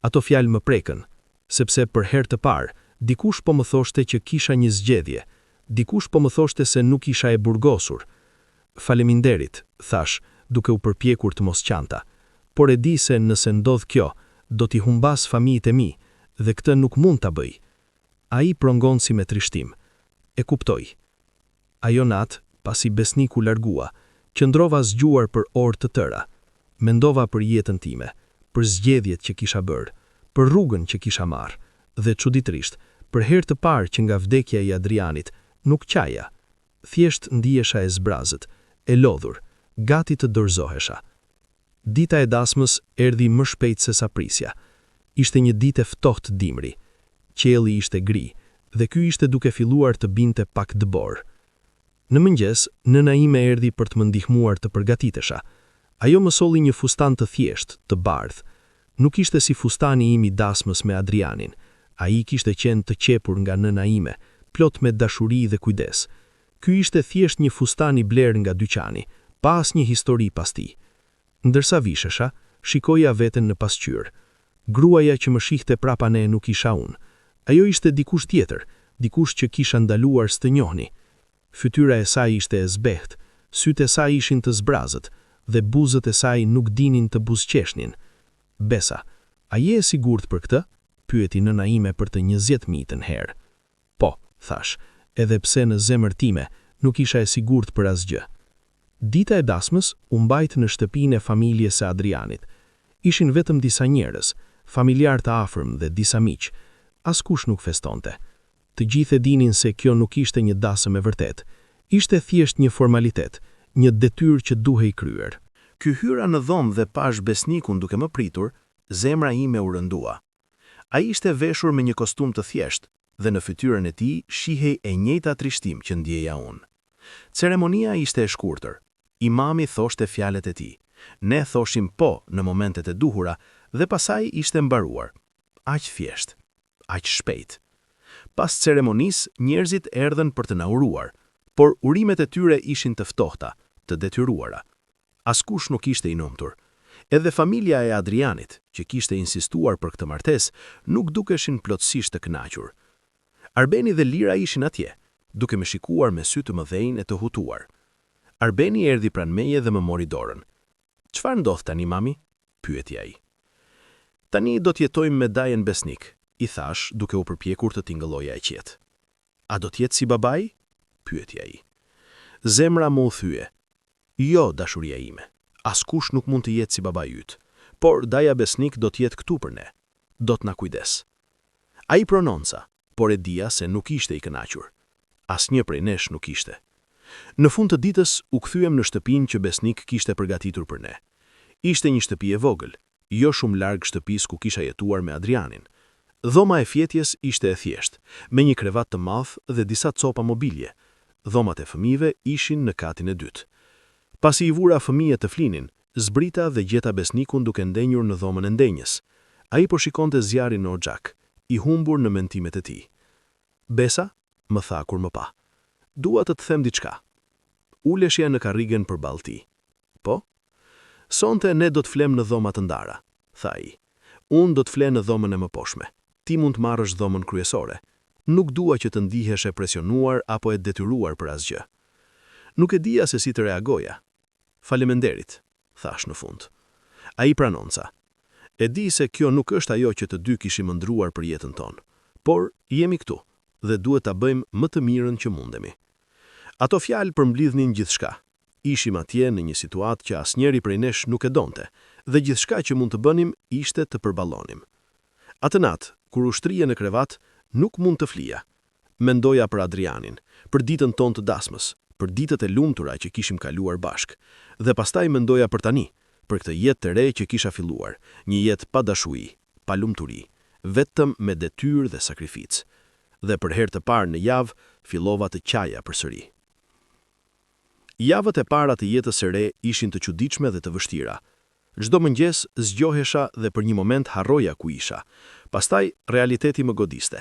Ato fjalë më prekën, sepse për herë të parë, dikush po më thoshte që kisha një zgjedhje, dikush po më thoshte se nuk isha e burgosur. "Faleminderit," thash, duke u përpjekur të mos qanta, "por e di se nëse ndodh kjo, do t'i humbas familjet e mi, dhe këtë nuk mund ta bëj." Ai prongonci me trishtim. E kuptoj. Ajo natë, pasi Besniku largua, qëndrova zgjuar për orë të tëra. Mendova për jetën time, për zgjedhjet që kisha bërë, për rrugën që kisha marrë, dhe çuditërisht, për herë të parë që nga vdekja e Adrianit, nuk qaja. Thjesht ndihesha e zbrazët, e lodhur, gati të dorëzohesha. Dita e dasmës erdhi më shpejt se sa prisja. Ishte një ditë e ftohtë dimri. Qielli ishte gri, dhe ky ishte duke filluar të binte pak dëbor. Në mëngjes, nëna ime erdhi për të më ndihmuar të përgatitesha. Ajo më solli një fustan të thjeshtë, të bardhë. Nuk ishte si fustani im i dasmës me Adrianin. Ai kishte qenë të qepur nga nëna ime, plot me dashuri dhe kujdes. Ky ishte thjesht një fustan i bler nga dyqani, pa asnjë histori pas tij. Ndërsa vishesha, shikoja veten në pasqyrë. Gruaja që më shihte prapa ne nuk isha unë. Ajo ishte dikush tjetër, dikush që kisha ndaluar së të njohni. Fytyra e saj ishte e zbehtë, sytë e saj ishin të zbrazët, dhe buzët e saj nuk dinin të buzëqeshnin. "Besa, a je e sigurt për këtë?" pyeti nëna ime për të 20.000 herë. "Po," thash, edhe pse në zemër time nuk isha e sigurt për asgjë. Dita e dasmës u mbajt në shtëpinë e familjes së Adrianit. Ishin vetëm disa njerëz, familjar të afërm dhe disa miq. Askush nuk festonte. Të gjithë e dinin se kjo nuk ishte një dasëm e vërtet. Ishte thjesht një formalitet, një detyrë që duhej kryer. Ky hyra në dhomë dhe pash Besnikun duke më pritur, zemra ime u rëndua. Ai ishte veshur me një kostum të thjeshtë dhe në fytyrën e tij shihej e njëjta trishtim që ndjeja unë. Ceremonia ishte e shkurtër. Imami thoshte fjalët e tij. Ne thoshim po në momentet e duhura dhe pasaj ishte mbaruar. Aq thjesht, aq shpejt. Pas ceremonisë, njerëzit erdhen për të na uruar, por urimet e tyre ishin të ftohta, të detyruara. Askush nuk ishte i numtur. Edhe familja e Adrianit, që kishte insistuar për këtë martesë, nuk dukeshin plotësisht të kënaqur. Arbeni dhe Lira ishin atje, duke më shikuar me sy të mëdhenj e të hutuar. Arbeni erdhi pranë meje dhe më mori dorën. "Çfarë ndodh tani, mami?" pyeti ai. "Tani do të jetojmë me Dajen Besnik," i thash, duke u përpjekur të tingëlloja e qetë. "A do të jetë si babai?" pyeti ai. Zemra më u thye. "Jo, dashuria ime. Askush nuk mund të jetë si babai yt, por Daja Besnik do të jetë këtu për ne. Do të na kujdes." Ai prononca, por e dija se nuk ishte i kënaqur. Asnjë prej nesh nuk ishte. Në fund të ditës u kthyem në shtëpinë që Besnik kishte përgatitur për ne. Ishte një shtëpi e vogël, jo shumë larg shtëpisë ku kisha jetuar me Adrianin. Dhoma e fjetjes ishte e thjeshtë, me një krevat të madh dhe disa copa mobilje. Dhomat e fëmijëve ishin në katin e dytë. Pasi i vura fëmijët të flinin, zbrita dhe gjeta Besnikun duke ndenjur në dhomën e ndenjës. Ai po shikonte zjarrin në oxhak, i humbur në mendimet e tij. "Besa," më tha kur më pa. "Dua të të them diçka." Uleshja në karrigen përballë tij. "Po?" "Sonte ne do të flem në dhoma të ndara," tha ai. "Unë do të fle në dhomën e mëposhme. Ti mund të marrësh dhomën kryesore. Nuk dua që të ndihesh e presionuar apo e detyruar për asgjë." Nuk e dija se si të reagoja. "Faleminderit," thash në fund. Ai pranonca. "E di se kjo nuk është ajo që të dy kishim ëndruar për jetën tonë, por jemi këtu dhe duhet ta bëjmë më të mirën që mundemi." Ato fjalë përmbledhnin gjithçka. Ishim atje në një situatë që asnjëri prej nesh nuk e donte, dhe gjithçka që mund të bënim ishte të përballonim. Atë natë, kur u shtrija në krevat, nuk mund të flija. Mendoja për Adrianin, për ditën tonë të dasmës, për ditët e lumtura që kishim kaluar bashk, dhe pastaj mendoja për tani, për këtë jetë të re që kisha filluar, një jetë pa dashuri, pa lumturi, vetëm me detyrë dhe sakrificë. Dhe për herë të parë në javë fillova të qaja përsëri. Javët e para të jetës së re ishin të çuditshme dhe të vështira. Çdo mëngjes zgjohesha dhe për një moment harroja ku isha. Pastaj realiteti më godiste.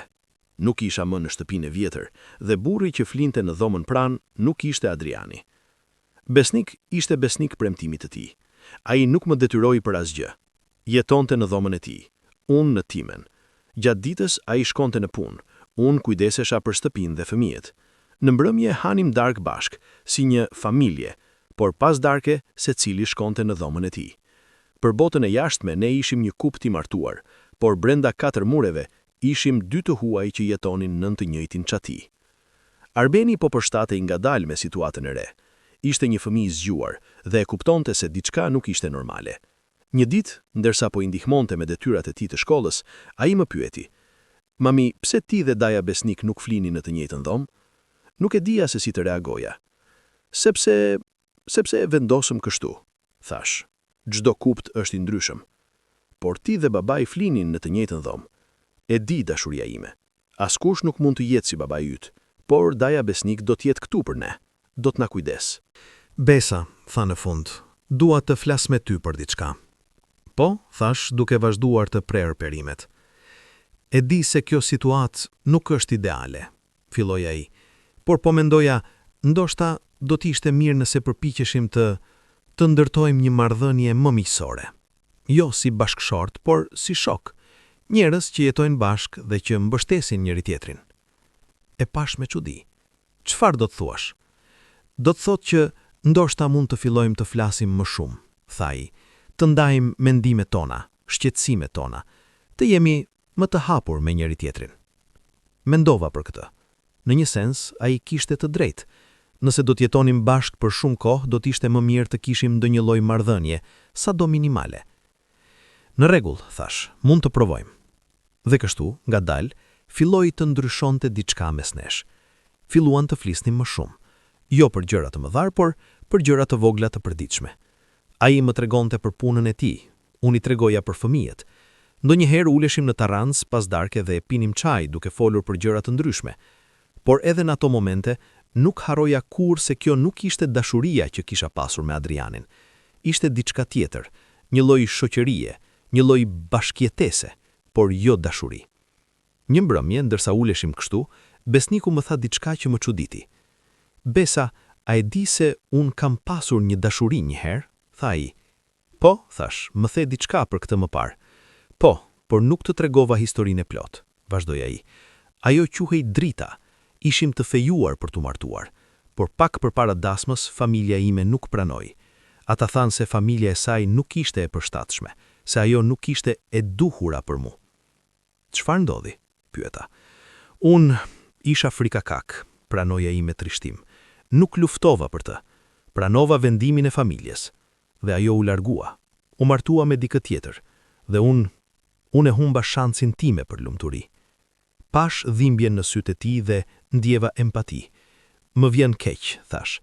Nuk isha më në shtëpinë e vjetër dhe burri që flinte në dhomën pranë nuk ishte Adriani. Besnik ishte besnik premtimit të tij. Ai nuk më detyroi për asgjë. Jetonte në dhomën e tij, unë në timen. Gjatë ditës ai shkonte në punë, unë kujdesesha për shtëpinë dhe fëmijët. Në mbrëmje hanim darkë bashk, si një familje, por pas darke secili shkonte në dhomën e tij. Për botën e jashtme ne ishim një kupë të martuar, por brenda 4 mureve ishim 2 të huaj që jetonin nën të njëjtin çati. Arbeni po përshtatej ngadalë me situatën e re. Ishte një fëmijë i zgjuar dhe e kuptonte se diçka nuk ishte normale. Një ditë, ndërsa po i ndihmonte me detyrat e tij të shkollës, ai më pyeti: "Mami, pse ti dhe Daja Besnik nuk flini në të njëjtën dhomë?" Nuk e dija se si të reagoja. Sepse e vendosëm kështu, thash. Çdo kupt është i ndryshëm. "Por ti dhe babai flinin në të njëjtën dhomë. E di, dashuria ime. Askush nuk mund të jetë si babai yt, por Daja Besnik do të jetë këtu për ne. Do të na kujdes." "Besa," tha në fund, "dua të flas me ty për diçka." "Po," thash, duke vazhduar të prerë perimet. "E di se kjo situatë nuk është ideale," filloi ai, "por po mendoja, ndoshta do të ishte mirë nëse përpiqeshim të ndërtojmë një marrëdhënie më miqësore. Jo si bashkëshort, por si shok, njerëz që jetojnë bashkë dhe që mbështesin njëri tjetrin." E pash me çudi. "Çfarë do të thuash?" "Do të thotë që ndoshta mund të fillojmë të flasim më shumë," tha ai, "të ndajmë mendimet tona, shqetësimet tona, të jemi më të hapur me njëri tjetrin." Mendova për këtë. Në një sens, ai kishte të drejtë. Nëse do të jetonim bashkë për shumë kohë, do të ishte më mirë të kishim ndonjë lloj marrëdhënie, sado minimale. "Në rregull," thash, "mund të provojmë." Dhe kështu, ngadalë, filloi të ndryshonte diçka mes nesh. Filluan të flisnim më shumë, jo për gjëra të mëdha, por për gjëra të vogla të përditshme. Ai më tregonte për punën e tij, unë i tregoja për fëmijët. Ndonjëherë uleshim në terrancë pas darke dhe pinim çaj duke folur për gjëra të ndryshme. Por edhe në ato momente nuk harroja kurrë se kjo nuk ishte dashuria që kisha pasur me Adrianin. Ishte diçka tjetër, një lloj shoqërie, një lloj bashkjetese, por jo dashuri. Një mbrëmje, ndërsa uleshim kështu, Besniku më tha diçka që më çuditi. "Besa, a e di se un kam pasur një dashuri një herë?" tha ai. Po, thash, më the diçka për këtë më parë. Po, por nuk të tregova historinë e plot, vazhdoi ai. Ajo quhej drita, ishim të fejuar për t'u martuar, por pak përpara dasmës familja ime nuk pranoi. Ata thanë se familja e saj nuk ishte e përshtatshme, se ajo nuk ishte e duhura për mu. Çfarë ndodhi? Pyeta. Unë isha frikakak, pranoja i me trishtim. Nuk luftova për të. Pranova vendimin e familjes. Dhe ajo u largua. U martua me dikë tjetër. Dhe unë e humba shansin time për lumturi. Pash dhimbjen në sytë e tij dhe ndjeva empati. Më vjen keq, thash.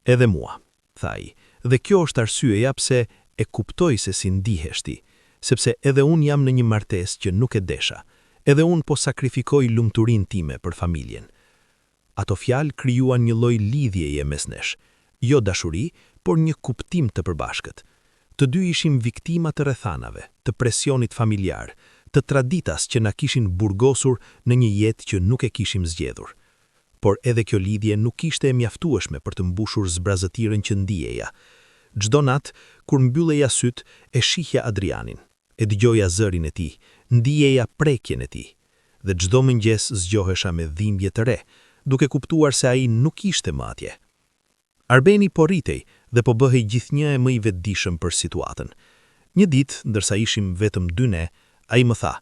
Edhe mua, tha ai. Dhe kjo është arsyeja pse e kuptoj se si ndiheshti, sepse edhe unë jam në një martesë që nuk e desha. Edhe unë po sakrifikoj lumturinë time për familjen. Ato fjalë krijuan një lloj lidhjeje mes nesh, jo dashuri, por një kuptim të përbashkët. Të dy ishim viktima të rrethanave, të presionit familjar, të traditas që na kishin burgosur në një jetë që nuk e kishim zgjedhur. Por edhe kjo lidhje nuk ishte e mjaftueshme për të mbushur zbrazëtirën që ndijeja. Çdo natë, kur mbylleja syt, e shihja Adrianin, e dëgjoja zërin e tij, ndijeja prekjen e tij. Dhe çdo mëngjes zgjohesha me dhimbje të re, duke kuptuar se ai nuk ishte më atje. Arbeni po rritej dhe po bëhej gjithnjë e më i vetëdijshëm për situatën. Një ditë, ndërsa ishim vetëm dy ne, ai më tha: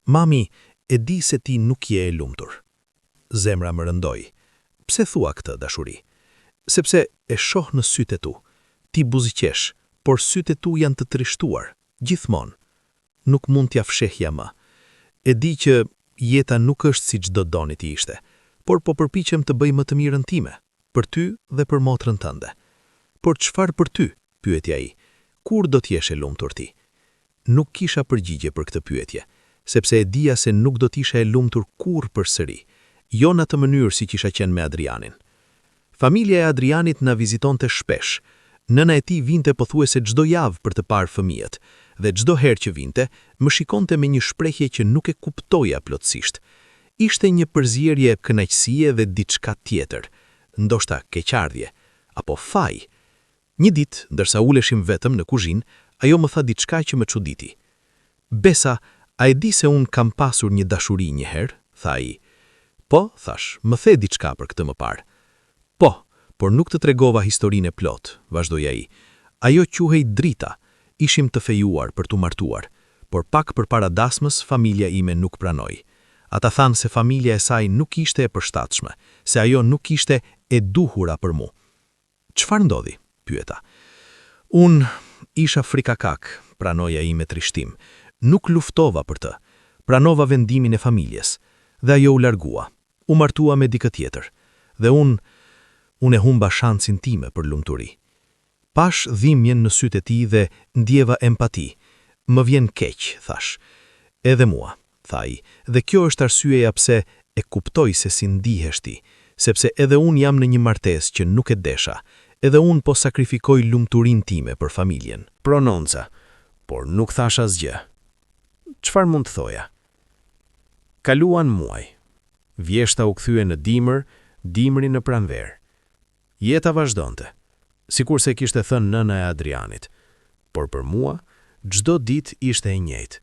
"Mami, e di se ti nuk je e lumtur." Zemra më rëndoi. Pse thua këtë, dashuri? Sepse e shoh në sytë e tu. Ti buzëqesh, por sytë e tu janë të trishtuar, gjithmonë. Nuk mund t'ja fshehja më. E di që jeta nuk është si çdo doni ti ishte, por po përpiqem të bëj më të mirën time, për ty dhe për motrën tënde. Por çfarë për ty? Pyeti ai. Kur do t'jesh e lumtur ti? Nuk kisha përgjigje për këtë pyetje, sepse e dija se nuk do t'isha e lumtur kurrë përsëri, jo në atë mënyrë si kisha qenë me Adrianin. Familja e Adrianit na vizitonte shpesh. Nëna e tij vinte pothuajse çdo javë për të parë fëmijët, dhe çdo herë që vinte, më shikonte me një shprehje që nuk e kuptoja plotësisht. Ishte një përzierje kënaqësie dhe diçka tjetër, ndoshta keqardhje, apo faj. Një ditë, ndërsa uleshim vetëm në kuzhinë, ajo më tha diçka që më çuditi. "Besa, a e di se unë kam pasur një dashuri një herë?" tha ai. "Po," thash, "më the diçka për këtë më parë." "Po, por nuk të tregova historinë e plot," vazhdoi ai. "Ajo quhej drita. Ishim të fejuar për t'u martuar, por pak përpara dasmës familja ime nuk pranoi. Ata thanë se familja e saj nuk ishte e përshtatshme, se ajo nuk ishte e duhura për mu." "Çfarë ndodhi?" pyeta. "Unë isha frikakak," pranoja ai me trishtim. "Nuk luftova për të. Pranova vendimin e familjes, dhe ajo u largua. U martua me dikë tjetër, dhe unë e humba shansin time për lumturi. Pash dhimbjen në sytë e tij dhe ndjeva empati. Më vjen keq, thash. Edhe mua, tha ai, dhe kjo është arsyeja pse e kuptoj se si ndihesh ti, sepse edhe unë jam në një martesë që nuk e desha, edhe unë po sakrifikoj lumturinë time për familjen." Prononca, por nuk thash asgjë. Çfarë mund të thoja? Kaluan muaj. Vjeshta u kthye në dimër, dimri në pranverë. Jeta vazhdonte, sikurse kishte thënë nëna e Adrianit, por për mua çdo ditë ishte e njëjtë.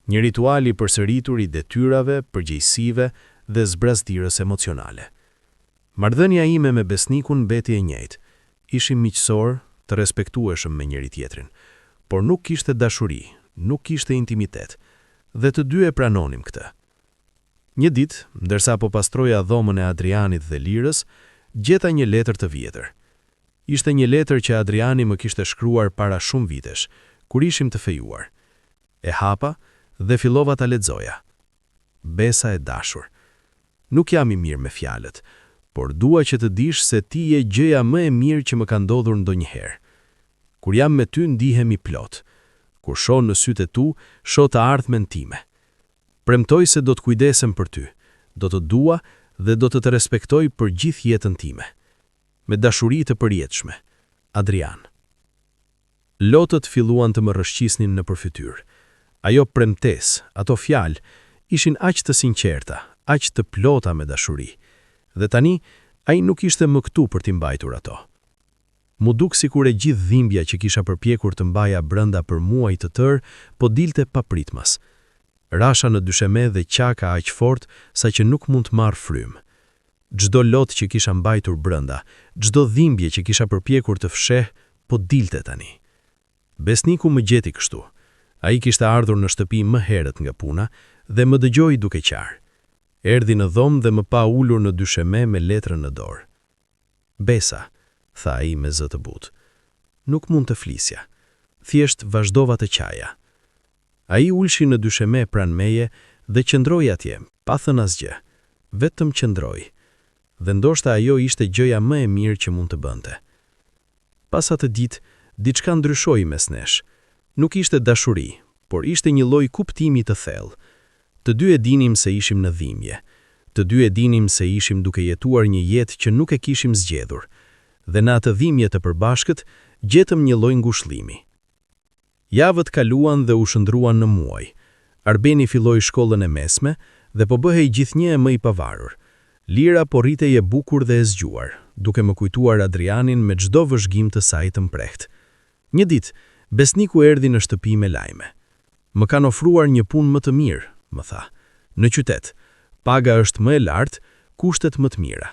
Një ritual i përsëritur i detyrave, përgjegjësive dhe zbraztirës emocionale. Marrëdhënia ime me besnikun mbeti e njëjtë. Ishim miqësor, të respektueshëm me njëri tjetrin, por nuk kishte dashuri, nuk kishte intimitet, dhe të dy e pranonim këtë. Një ditë, ndërsa po pastroja dhomën e Adrianit dhe Lirës, gjeta një letër të vjetër. Ishte një letër që Adriani më kishte shkruar para shumë vitesh, kur ishim të fejuar. E hapa dhe fillova ta lexoja. "Besa e dashur, nuk jam i mirë me fjalët, por dua që të dish se ti je gjëja më e mirë që më ka ndodhur ndonjëherë. Kur jam me ty ndihem i plot. Kur shoh në sytë e tu, shoh të ardhmen time. Premtoj se do të kujdesem për ty, do të dua dhe do të respektoj për gjithë jetën time. Me dashuri të përjetshme, Adrian." Lotët filluan të më rrëshqisnin në përfytyrë. Ajo premtesë, ato fjalë, ishin aq të sinqerta, aq të plota me dashuri. Dhe tani, ai nuk ishte më këtu për t'i mbajtur ato. Mu duk sikur e gjithë dhimbja që kisha përpjekur të mbaja brenda për muaj të tërë, po dilte papritmas. Rasha në dysheme dhe qaka aq fort sa që nuk mund të marr frymë. Çdo lot që kisha mbajtur brenda, çdo dhimbje që kisha përpjekur të fsheh, po dilte tani. Besniku më gjeti kështu. Ai kishte ardhur në shtëpi më herët nga puna dhe më dëgjoi duke qarë. Erdhi në dhomë dhe më pa ulur në dysheme me letrën në dorë. Besa, tha ai me zë të butë. Nuk mund të flisja. Thjesht vazhdova të qaja. Ai ulshi në dysheme pranë meje dhe qëndroi atje, pa thënë asgjë. Vetëm qëndroi. Dhe ndoshta ajo ishte gjëja më e mirë që mund të bënte. Pas atë ditë, diçka ndryshoi mes nesh. Nuk ishte dashuri, por ishte një lloj kuptimi të thellë. Të dy e dinim se ishim në dhimbje. Të dy e dinim se ishim duke jetuar një jetë që nuk e kishim zgjedhur. Dhe në atë dhimbje të përbashkët, gjetëm një lloj ngushëllimi. Javët kaluan dhe u shndruan në muaj. Arbeni filloi shkollën e mesme dhe po bëhej gjithnjë më i pavarur. Lira po rritej e bukur dhe e zgjuar, duke më kujtuar Adrianin me çdo vëzhgim të saj të mprehtë. Një ditë, besniku erdhi në shtëpi me lajme. Më kanë ofruar një punë më të mirë, më tha. Në qytet, paga është më e lartë, kushtet më të mira.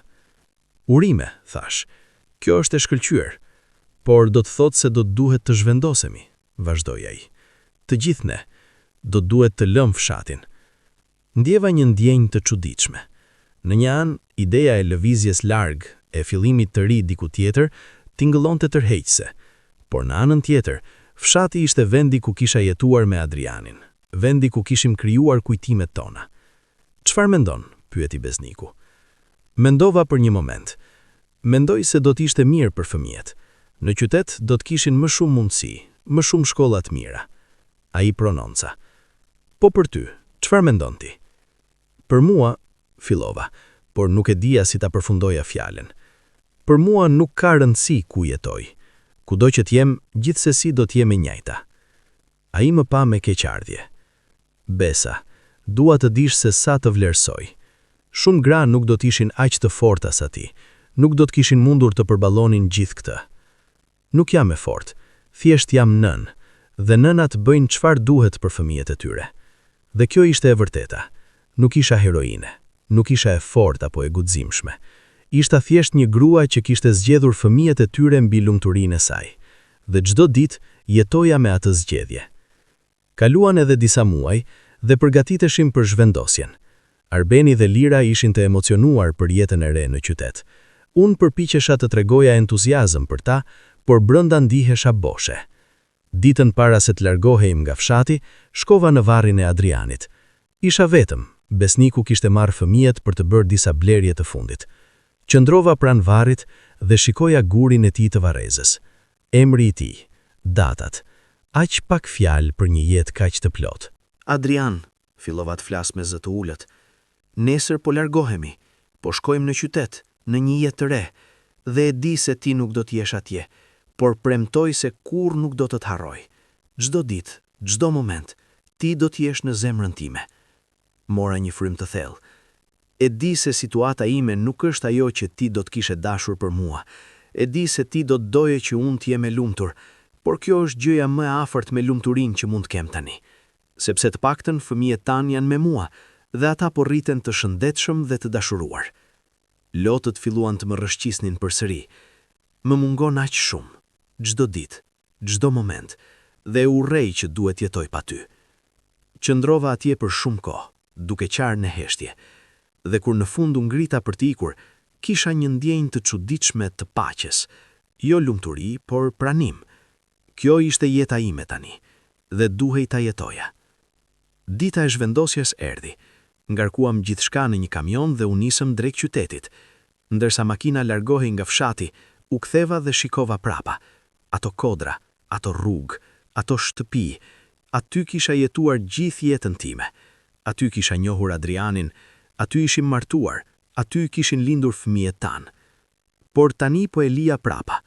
Urime, thash. Kjo është e shkëlqyer, por do të thotë se do të duhet të zhvendosemi, vazhdoi ai. Të gjithë ne, do duhet të lëm fshatin. Ndjeva një ndjenjë të çuditshme. Në një anë, ideja e lëvizjes larg, e fillimit të ri diku tjetër, tingëllonte tërheqëse. Por në anën tjetër, fshati ishte vendi ku kisha jetuar me Adrianin, vendi ku kishim krijuar kujtimet tona. Çfarë mendon? Pyeti besniku. Mendova për një moment. Mendoj se do të ishte mirë për fëmijët. Në qytet do të kishin më shumë mundësi, më shumë shkolla të mira. Ai prononca. Po për ty, çfarë mendon ti? Për mua, fillova, por nuk e dija si ta përfundoja fjalën. Për mua nuk ka rëndësi ku jetoj. Kudo që t'jem, gjithsesi do t'jem e njëjta. Ai më pa me keqardhje. Besa, dua të dish se sa të vlerësoj. Shumë gra nuk do t'ishin aq të forta sa ti, nuk do t'kishin mundur të përballonin gjithë këtë. Nuk jam e fortë, thjesht jam nën, dhe nënat bëjnë çfarë duhet për fëmijët e tyre. Dhe kjo ishte e vërteta. Nuk isha heroine. Nuk isha e fortë apo e guximshme. Ishta thjesht një grua që kishte zgjedhur fëmijët e tyre mbi lumturinë e saj. Dhe çdo ditë jetoja me atë zgjedhje. Kaluan edhe disa muaj dhe përgatiteshim për zhvendosjen. Arbeni dhe Lira ishin të emocionuar për jetën e re në qytet. Unë përpiqesha të tregoja entuziazëm për ta, por brenda ndihesha boshe. Ditën para se të largohejmë nga fshati, shkova në varrin e Adrianit. Isha vetëm. Besniku kishte marrë fëmijët për të bërë disa blerje të fundit. Qëndrova pranë varrit dhe shikoja gurin e tij të varrezës. Emri i tij, datat, aq pak fjalë për një jetë kaq të plotë. Adrian, fillova të flas me zë të ulët. Nesër po largohemi, po shkojmë në qytet, në një jetë të re, dhe e di se ti nuk do të jesh atje, por premtoj se kurrë nuk do të të harroj. Çdo ditë, çdo moment, ti do të jesh në zemrën time. Mora një frym të thellë. E di se situata ime nuk është ajo që ti do të kishe dashur për mua. E di se ti do të doje që unë t'jem e lumtur, por kjo është gjëja më e afërt me lumturinë që mund të kem tani. Sepse të paktën fëmijët tan janë me mua, dhe ata po rriten të shëndetshëm dhe të dashuruar. Lotët filluan të më rrëshqisnin përsëri. Më mungon aq shumë, çdo ditë, çdo moment, dhe urrej që duhet jetoj pa ty. Qëndrova atje për shumë kohë, duke qarë në heshtje, dhe kur në fund u ngrita për t'ikur, kisha një ndjenjë të çuditshme të paqes, jo lumturi, por pranim. Kjo ishte jeta ime tani, dhe duhej ta jetoja. Dita e zhvendosjes erdhi. Ngarkuam gjithçka në një kamion dhe u nisëm drejt qytetit. Ndërsa makina largohej nga fshati, u ktheva dhe shikova prapa. Ato kodra, ato rrugë, ato shtëpi, aty kisha jetuar gjithë jetën time. Aty kisha njohur Adrianin, aty ishim martuar, aty kishin lindur fëmijët tanë. Por tani po e lija prapa.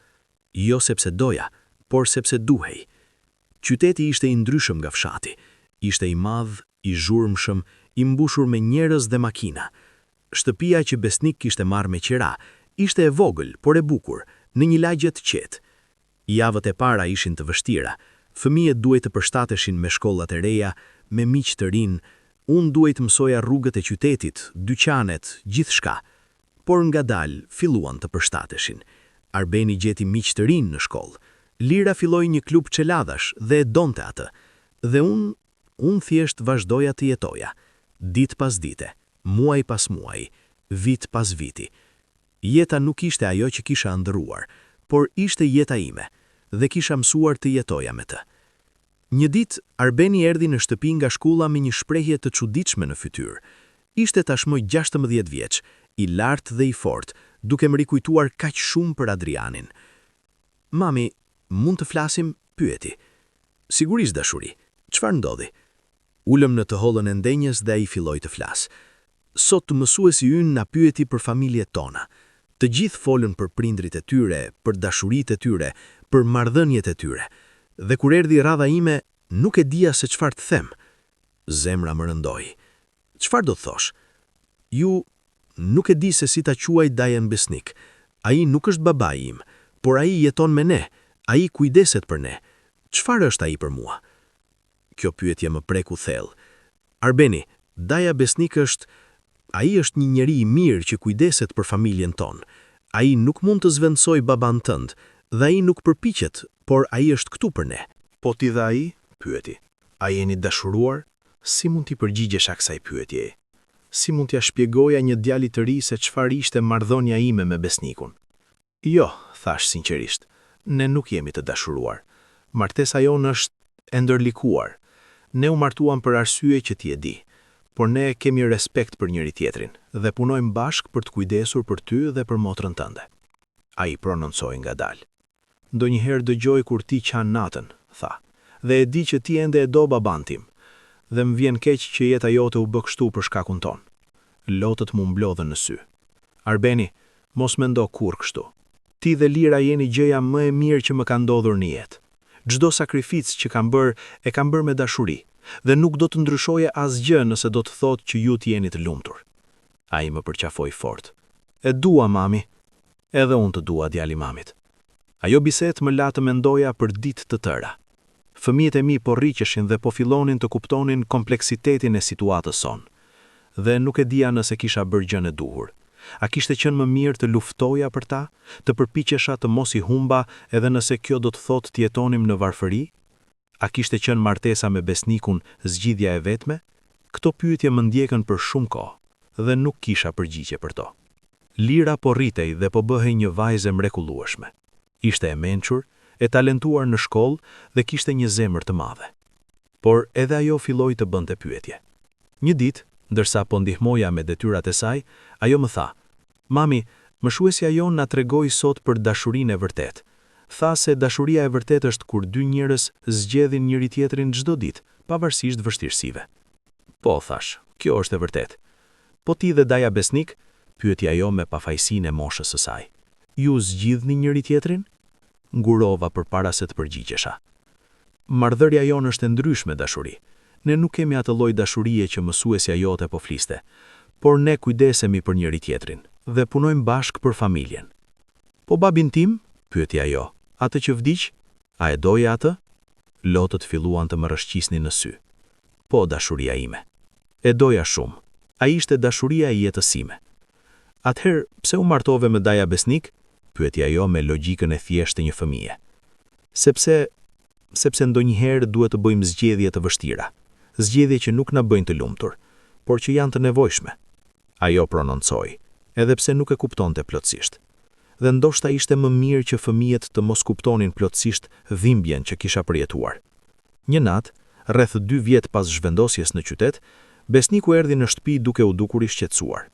Jo sepse doja, por sepse duhej. Qyteti ishte i ndryshëm nga fshati. Ishte i madh, i zhurmshëm, i mbushur me njerëz dhe makina. Shtëpia që besnik kishte marrë me qira, ishte e vogël, por e bukur, në një lagje të qetë. Javët e para ishin të vështira. Fëmijët duhet të përshtateshin me shkollat e reja, me miq të rinë. Unë duhet të mësoja rrugët e qytetit, dyqanet, gjithçka. Por ngadalë filluan të përshtateshin. Arbeni gjeti miq të rinë në shkollë. Lira filloi një klub çeladhash dhe e donte atë. Dhe unë thjesht vazhdoja të jetoja. Ditë pas dite, muaj pas muaj, vit pas viti. Jeta nuk ishte ajo që kisha ëndërruar, por ishte jeta ime, dhe kisha mësuar të jetoja me të. Një ditë, Arbeni erdhi në shtëpi nga shkolla me një shprehje të çuditshme në fytyrë. Ishte tashmë 16 vjeç, i lartë dhe i fortë, duke më rikujtuar kaq shumë për Adrianin. "Mami, mund të flasim?" pyeti. "Sigurisht dashuri. Çfarë ndodhi?" Ulëm në të hollën e ndenjës dhe ai filloi të flas. "Sot mësuesi ynë na pyeti për familjet tona. Të gjithë folën për prindrit e tyre, për dashuritë e tyre, për marrëdhëniet e tyre. Dhe kur erdhi radha ime, nuk e dija se çfarë të them." Zemra më rëndoi. "Çfarë do të thosh?" "Ju nuk e di se si ta quaj Dajen Besnik. Ai nuk është babai im, por ai jeton me ne. Ai kujdeset për ne. Çfarë është ai për mua?" Kjo pyetje më preku thellë. "Arbeni, Daja Besnik ai është një njeri i mirë që kujdeset për familjen tonë. Ai nuk mund të zvendsoj baban tënd, dhe ai nuk përpiqet, por ai është këtu për ne." "Po ti dhe ai?" pyeti. "A jeni dashuruar?" Si mund t'i përgjigjesh kësaj pyetje? Si mund t'ja shpjegoja një djali të ri se çfarë ishte marrëdhënia ime me Besnikun? "Jo", thash sinqerisht, "ne nuk jemi të dashuruar. Martesa jonë është e ndërlikuar. Ne u martuam për arsye që ti e di, por ne kemi respekt për njëri tjetrin dhe punojmë bashkë për të kujdesur për ty dhe për motrën tënde." Ai prononcoi ngadalë. "Ndonjëherë dëgjoj kur ti qan natën", tha, "dhe e di që ti ende e do baban tim, dhe më vjen keq që jeta jote u bë kështu për shkakun ton." Lotët mu mblodhën në sy. "Arbeni, mos mendo kur kështu. Ti dhe Lira jeni gjëja më e mirë që më ka ndodhur në jetë. Çdo sakrificë që kam bërë, e kam bërë me dashuri, dhe nuk do të ndryshoje asgjë nëse do të thotë që ju t'jeni të lumtur." Ai më përqafoi fort. "E dua, mami." "Edhe unë të dua, djali mamit." Ajo bisedë më la të mendoja për ditë të tëra. Fëmijët e mi po rriqeshin dhe po fillonin të kuptonin kompleksitetin e situatës son. Dhe nuk e dija nëse kisha bërë gjën e duhur. A kishte qenë më mirë të luftoja për ta, të përpiqesha të mos i humba edhe nëse kjo do të thotë të jetonim në varfëri? A kishte qenë martesa me Besnikun zgjidhja e vetme? Këto pyetje më ndjekën për shumë kohë dhe nuk kisha përgjigje për to. Lira po rritej dhe po bëhej një vajzë mrekullueshme. Ishte e mençur, e talentuar në shkollë dhe kishte një zemër të madhe. Por edhe ajo filloi të bënte pyetje. Një ditë, ndërsa po ndihmoja me detyrat e saj, ajo më tha: "Mami, mëshuesja jonë na tregoi sot për dashurinë e vërtetë. Tha se dashuria e vërtetë është kur dy njerëz zgjedhin njëri tjetrin çdo ditë, pavarësisht vështirësive." "Po", thash, "kjo është e vërtetë." "Po ti dhe Daja Besnik?" pyeti ajo me pafajësinë e moshës së saj. "Ju zgjidhni njëri tjetrin?" Ngurova përpara se të përgjigjesha. "Marrëdhënia jonë është e ndryshme, dashuri. Ne nuk kemi atë lloj dashurie që mësuesja jote po fliste, por ne kujdesemi për njëri tjetrin dhe punojmë bashkë për familjen." "Po babin tim?" pyeti ajo. "Atë që vdiq? A e doje atë?" Lotët filluan të më rrëshqisnin në sy. "Po, dashuria ime. E doja shumë. Ai ishte dashuria e jetës sime." "Atëherë, pse u martove me Daja Besnik?" pyeti ajo me logjikën e thjeshtë të një fëmije. Sepse ndonjëherë duhet të bëjmë zgjedhje të vështira, zgjedhje që nuk na bëjnë të lumtur, por që janë të nevojshme." Ajo prononcoi, edhe pse nuk e kuptonte plotësisht. Dhe ndoshta ishte më mirë që fëmijët të mos kuptonin plotësisht dhimbjen që kisha përjetuar. Një natë, rreth 2 vjet pas zhvendosjes në qytet, Besniku erdhi në shtëpi duke u dukur i shqetësuar.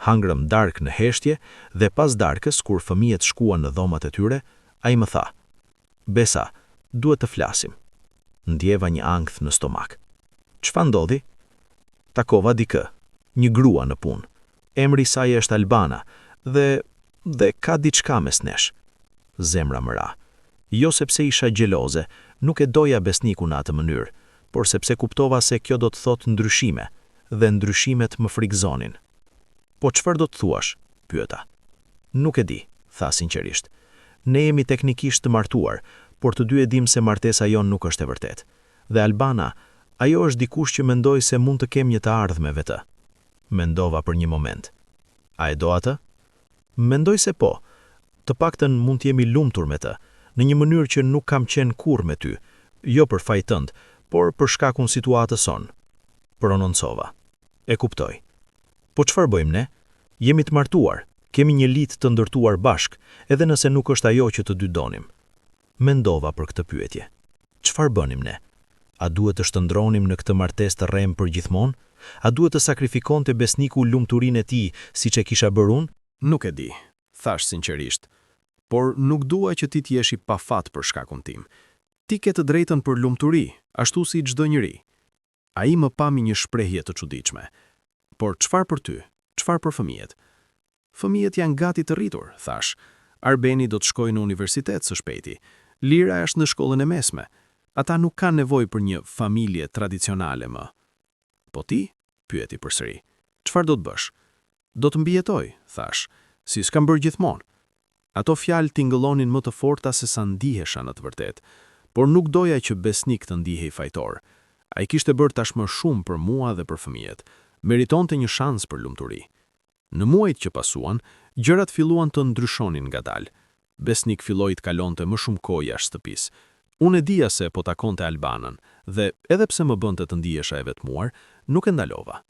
Hangrëm darkë në heshtje dhe pas darkës, kur fëmijët shkuan në dhomat e tyre, ai më tha: "Besa, duhet të flasim." Ndjeva një ankth në stomak. "Çfarë ndodhi?" "Takova dikë, një grua në punë. Emri i saj është Albana dhe ka diçka mes nesh." Zemra më ra. Jo sepse isha gjeloze, nuk e doja Besnikun në atë mënyrë, por sepse kuptova se kjo do të thotë ndryshime, dhe ndryshimet më frikëzonin. "Po çfarë do të thuash?" pyeta. "Nuk e di", tha sinqerisht. Ne jemi teknikisht të martuar, por të dy e dim se martesa jonë nuk është e vërtet. Dhe Albana, ajo është dikush që mendoj se mund të kem një të ardhme vetë. Mendova për një moment. A e do atë? Mendoj se po. Të paktën mund të jemi lumtur me të, në një mënyrë që nuk kam qenë kurrë me ty, jo për fajt tënd, por për shkakun situatës sonë. Prononcova. E kuptoj. Po çfarë bëjmë ne? Jemi të martuar, kemi një litë të ndërtuar bashk, edhe nëse nuk është ajo që të dy donim. Mendova për këtë pyetje. Çfarë bënim ne? A duhet të shndronim në këtë martesë të rrem për gjithmonë? A duhet të sakrifikonte besniku lumturinë e tij siç e kisha bërë unë? Nuk e di, thash sinqerisht, por nuk dua që ti të jesh i pafat për shkakun tim. Ti ke të drejtën për lumturi, ashtu si çdo njeri. Ai më pami një shprehje të çuditshme. Por çfarë për ty? Çfarë për fëmijët? Fëmijët janë gati të rritur, thash. Arbeni do të shkojë në universitet së shpejti. Lira është në shkollën e mesme. Ata nuk kanë nevojë për një familje tradicionale më. Po ti? Pyeti përsëri. Çfarë do të bësh? Do të mbijetoj, thash, si s'kam bërë gjithmonë. Ato fjalë tingëllonin më të forta se sa ndihesha në të vërtetë, por nuk doja që besnik të ndihej fajtor. Ai kishte bërë tashmë shumë për mua dhe për fëmijët. Meritonte një shans për lumturi. Në muajt që pasuan, gjërat filluan të ndryshonin ngadalë. Besnik filloi të kalonte më shumë kohë jashtë shtëpisë. Unë e dija se po takonte Albanën dhe edhe pse më bënte të ndihesha e vetmuar, nuk e ndalova.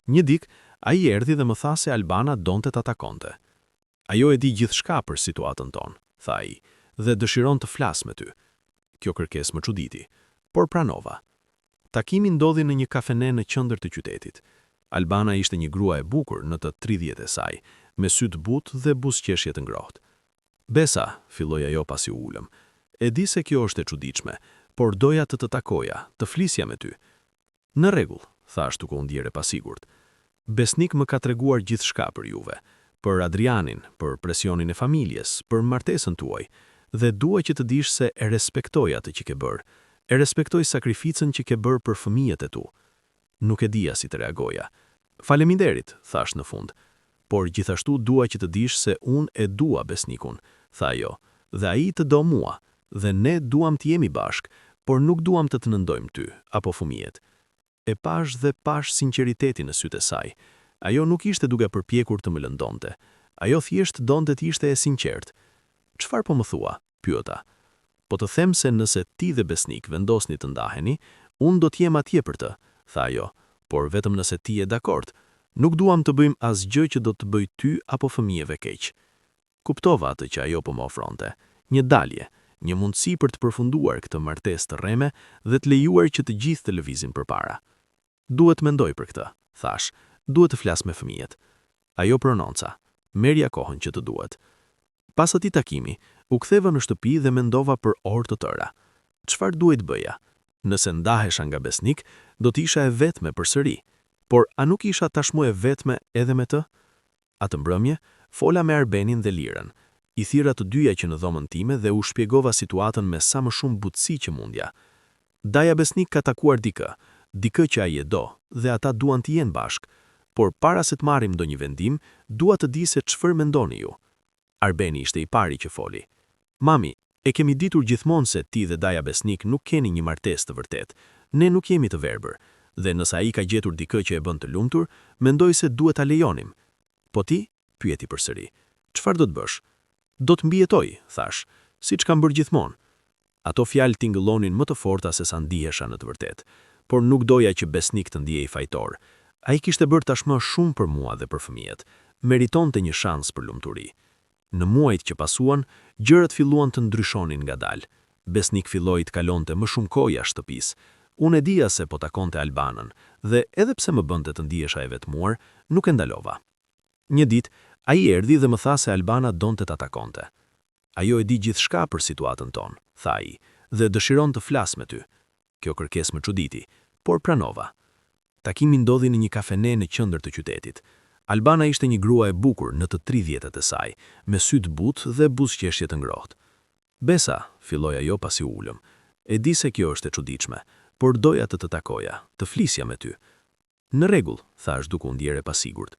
Një ditë, ai erdhi dhe më tha se Albana donte ta takonte. Ajo e di gjithçka për situatën tonë, tha ai, dhe dëshiron të flasë me ty. Kjo kërkesë më çuditi, por pranova. Takimi ndodhi në një kafene në qendër të qytetit. Albana ishte një grua e bukur në të 30 e saj, me sy të butë dhe buzëqeshje të ngrohtë. Besa, filloi ajo pasi u ulëm. E di se kjo është e çuditshme, por doja të takoja, të flisja me ty. Në rregull, thash duke u ndjerë pasigurt. Besnik më ka treguar gjithçka për juve, për Adrianin, për presionin e familjes, për martesën tuaj, dhe dua që të dish se e respektoj atë që ke bërë, e respektoj sakrificën që ke bërë për fëmijët e tu. Nuk e dija si të reagoja. Faleminderit, thash në fund, por gjithashtu dua që të dish se unë e dua besnikun, tha ajo, dhe ai të do mua, dhe ne duam të jemi bashk, por nuk duam të të nëndojmë ty, apo fëmijët. E pash dhe pash sinqeriteti në sytë e saj. Ajo nuk ishte duke përpjekur të më lëndonte. Ajo thjesht donte të ishte e sinqert. Çfarë po më thua? Pyeta. Po të them se nëse ti dhe besnik vendosni të ndaheni, unë do t'jem atje për të, tha ajo, por vetëm nëse ti je dakord. Nuk duam të bëjmë asgjë që do të bëj ty apo fëmijëve keq. Kuptova atë që ajo po më ofronte. Një dalje, një mundësi për të përfunduar këtë martesë të rreme dhe të lejuar që të gjithë të lëvizin përpara. Duhet mendoj për këtë, thash, duhet të flas me fëmijët. Ajo prononca, merja kohën që të duhet. Pas atij takimi, u ktheva në shtëpi dhe mendova për orë të tëra. Çfarë duhet bëja? Nëse ndahesha nga besnik, do të isha e vetme përsëri. Por a nuk isha tashmë e vetme edhe me të? Atë mbrëmje, fola me Arbenin dhe Lirën. I thira të dyja që në dhomën time dhe u shpjegova situatën me sa më shumë butësi që mundja. Daja besnik ka takuar dikë që ai e do, dhe ata duan të jenë bashk, por para se të marrim ndonjë vendim, dua të di se çfarë mendoni ju. Arbeni ishte i pari që foli. Mami, e kemi ditur gjithmonë se ti dhe Daja besnik nuk keni një martesë të vërtetë. Ne nuk jemi të verbër, dhe nëse ai ka gjetur dikë që e bën të lumtur, mendoj se duhet ta lejonim. Po ti? Pyeti përsëri. Çfarë do të bësh? Do të mbijetoj, thash, siç kam bërë gjithmonë. Ato fjalë tingëllonin më të forta se sa ndihesha në të vërtetë, por nuk doja që besnik të ndihej fajtor. Ai kishte bërë tashmë shumë për mua dhe për fëmijët, meritonte një shans për lumturi. Në muajt që pasuan, gjërat filluan të ndryshonin ngadalë. Besnik filloi të kalonte më shumë kohë jashtë shtëpisë. Unë e dija se po takonte Albanën, dhe edhe pse më bënte të ndihesha e vetmuar, nuk e ndalova. Një ditë, ai erdhi dhe më tha se Albana donte ta takonte. Ajo e di gjithçka për situatën tonë, tha ai, dhe dëshiron të flas me ty. Kjo kërkesë më çuditi, por pranova. Takimi ndodhi në një kafene në qendër të qytetit. Albana ishte një grua e bukur në të 30-et e saj, me sy të butë dhe buzëqeshje të ngrohtë. Besa, filloi ajo pasi u ulëm. E di se kjo është e çuditshme, por doja të takoja, të flisja me ty. Në rregull, thash duke u ndjerë pasigurt.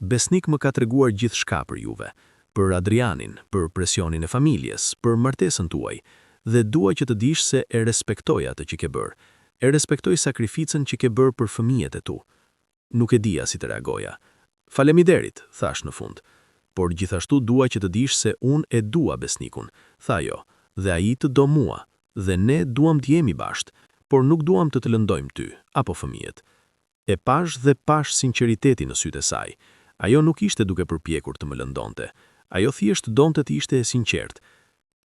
Besnik më ka treguar gjithçka për juve. për Adrianin, për presionin e familjes, për martesën tuaj, dhe dua që të dish se e respektoj atë që ke bërë, e respektoj sakrificën që ke bërë për fëmijët e tu. Nuk e dija si të reagoja. Faleminderit, thash në fund, por gjithashtu dua që të dish se unë e dua Besnikun, tha ajo, dhe ai të do mua, dhe ne duam të jemi bashkë, por nuk duam të lëndojmë ty, apo fëmijët. E pash dhe pash sinceriteti në sytë e saj. Ajo nuk ishte duke përpjekur të më lëndonte. Ajo thjesht donte të ishte e sinqert.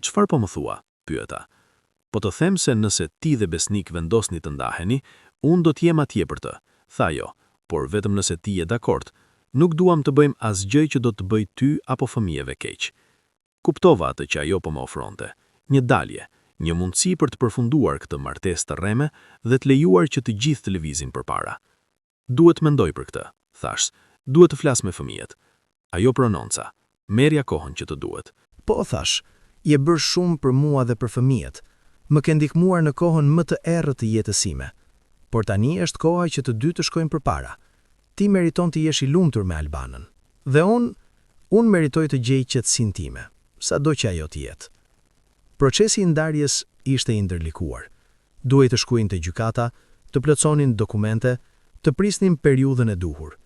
Çfarë po më thua? Pyeta. Po të them se nëse ti dhe Besnik vendosni të ndaheni, unë do t'jem atje për të, tha ajo, por vetëm nëse ti je dakord. Nuk duam të bëjmë asgjë që do të bëj ty apo fëmijëve keq. Kuptova atë që ajo po më ofronte. Një dalje, një mundësi për të përfunduar këtë martesë të rreme dhe të lejuar që të gjithë të lëvizin përpara. Duhet mendoj për këtë, thash. Duhet të flas me fëmijët. Ajo prononca. Merja kohën që të duhet. Po, thash, je bërë shumë për mua dhe për fëmijët. Më ke ndihmuar në kohën më të errët të jetës sime. Por tani është koha që të dy të shkojmë përpara. Ti meriton të jesh i lumtur me Albanën. Dhe unë meritoj të gjej qetësinë time, sado që ajo të jetë. Procesi i ndarjes ishte i ndërlikuar. Duhej të shkuin te gjykata, të plotësonin dokumente, të prisnin periudhën e duhur.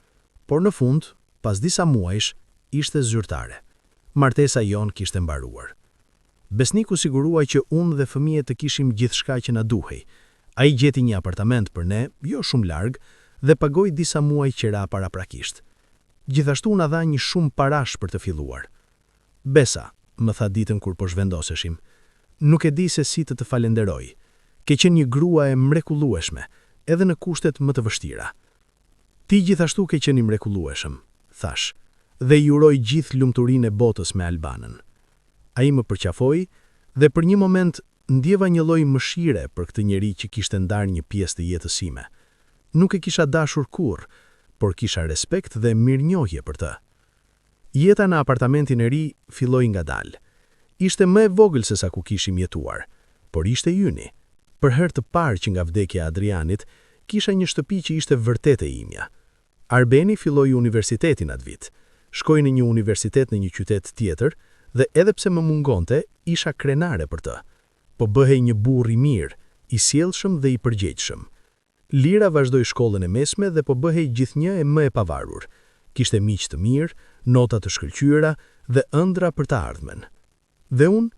Por në fund, pas disa muajsh, ishte zyrtare. Martesa jon kishte mbaruar. Besniku siguruaj që unë dhe fëmijët të kishim gjithçka që na duhej. Ai gjeti një apartament për ne, jo shumë larg, dhe pagoi disa muaj qira paraprakisht. Gjithashtu na dha një shumë parash për të filluar. Besa, më tha ditën kur po zhvendoseshim, nuk e di se si të falenderoj. Ke qenë një grua e mrekullueshme, edhe në kushtet më të vështira. Ti gjithashtu ke qenë i mrekullueshëm, thash, dhe i uroj gjithë lumturinë e botës me Albanën. Ai më përqafoi dhe për një moment ndjeva një lloj mëshire për këtë njeri që kishte ndarë një pjesë të jetës sime. Nuk e kisha dashur kurrë, por kisha respekt dhe mirënjohje për të. Jeta në apartamentin e ri filloi ngadalë. Ishte më e vogël se sa ku kishim jetuar, por ishte yni. Për herë të parë që nga vdekja e Adrianit, kisha një shtëpi që ishte vërtet e imja. Arbeni filloi universitetin atë vit. Shkoi në një universitet në një qytet tjetër dhe edhe pse më mungonte, isha krenare për të. Po bëhej një burr i mirë, i sjellshëm dhe i përgjegjshëm. Lira vazhdoi shkollën e mesme dhe po bëhej gjithnjë e më e pavarur. Kishte miq të mirë, nota të shkëlqyera dhe ëndra për të ardhmen. Dhe unë,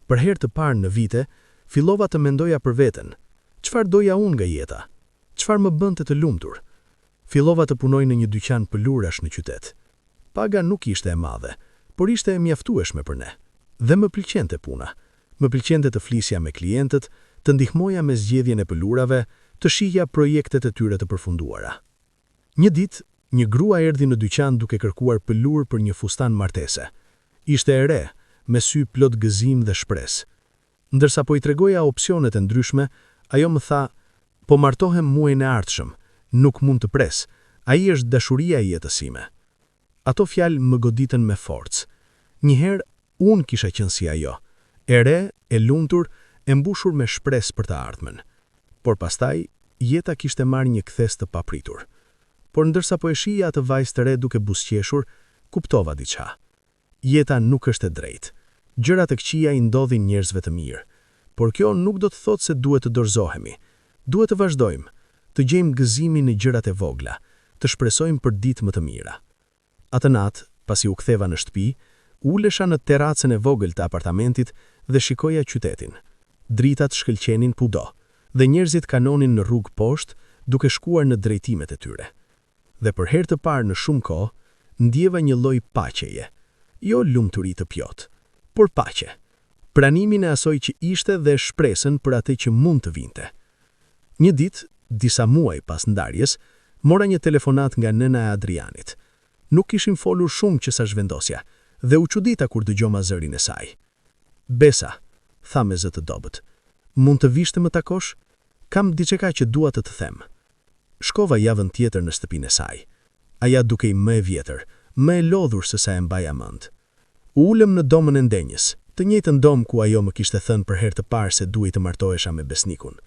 për herë të parë në vite, fillova të mendoja për veten. Çfarë doja unë nga jeta? Çfarë më bënte të lumtur? Fillova të punoj në një dyqan pëlurash në qytet. Paga nuk ishte e madhe, por ishte e mjaftueshme për ne. Dhe më pëlqente puna. Më pëlqente të flisja me klientët, të ndihmoja me zgjedhjen e pëlurave, të shihja projektet e tyre të përfunduara. Një ditë, një grua erdhi në dyqan duke kërkuar pëlur për një fustan martese. Ishte e re, me sy plot gëzim dhe shpresë. Ndërsa po i tregoja opsionet e ndryshme, ajo më tha, po martohem muajin e ardhshëm, nuk mund të pres, ai është dashuria e jetës sime. Ato fjalë më goditën me forcë. Njëherë, unë kisha qenë si ajo, e re, e lumtur, e mbushur me shpresë për të ardhmen. Por pastaj, jeta kishte marrë një kthes të papritur. Por ndërsa po e shija atë vajzë të re duke buzëqeshur, kuptova diçka. Jeta nuk është e drejtë. Gjërat e këqija i ndodhin njerëzve të mirë. Por kjo nuk do të thotë se duhet të dorëzohemi. Duhet të vazhdojmë, të gjejmë gëzimin në gjërat e vogla, të shpresojmë për ditë më të mira. Atë natë, pasi u ktheva në shtëpi, ulesha në terracën e vogël të apartamentit dhe shikoja qytetin. Dritat shkëlqenin kudo, dhe njerëzit kanonin në rrugë poshtë, duke shkuar në drejtimet e tyre. Dhe për herë të parë në shumë kohë, ndjeva një lloj paqeje, jo lumturi të plotë, por paqe. Pranimin e asoj që ishte dhe shpresën për atë që mund të vinte. Një ditë, disa muaj pas ndarjes, mora një telefonat nga nëna e Adrianit. Nuk kishim folur shumë që sa zhvendosja, dhe u çudita kur dëgjova zërin e saj. Besa, tha me zë të dobët, mund të vish të më takosh? Kam diçka që dua të them. Shkova javën tjetër në shtëpinë e saj. Aja dukej më e vjetër, më e lodhur se sa e mbaja mend. U ulëm në domën e ndenjës, të njëjtën dom ku ajo më kishte thënë për herë të parë se duhej të martohesha me Besnikun.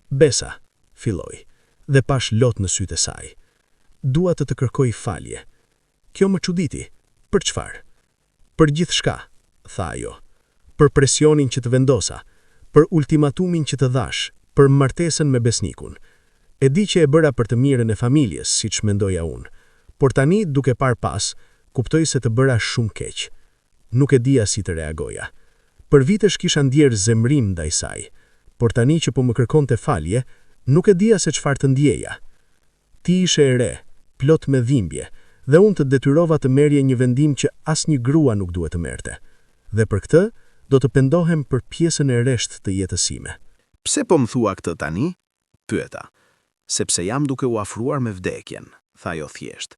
Besa, filloi, dhe pash lot në sytë e saj. Dua të kërkoj falje. Kjo më çuditi. Për çfarë? Për gjithë shka, tha ajo, për presionin që të vendosa, për ultimatumin që të dhash, për martesën me besnikun. E di që e bëra për të mirën e familjes, si që mendoja unë, por tani, duke par pas, kuptoj se të bëra shumë keq. Nuk e dija si të reagoja. Për vitesh kisha ndjerë zemrim ndaj saj, por tani që po më kërkonte falje, nuk e dija se çfarë të ndjeja. Ti ishe e re, plot me dhimbje, dhe unë të detyrova të merrje një vendim që asnjë grua nuk duhet të merrte. Dhe për këtë, do të pendohem për pjesën e reshtë të jetës sime. Pse po më thua këtë tani? Pyeta. Sepse jam duke u afruar me vdekjen, tha ajo thjesht.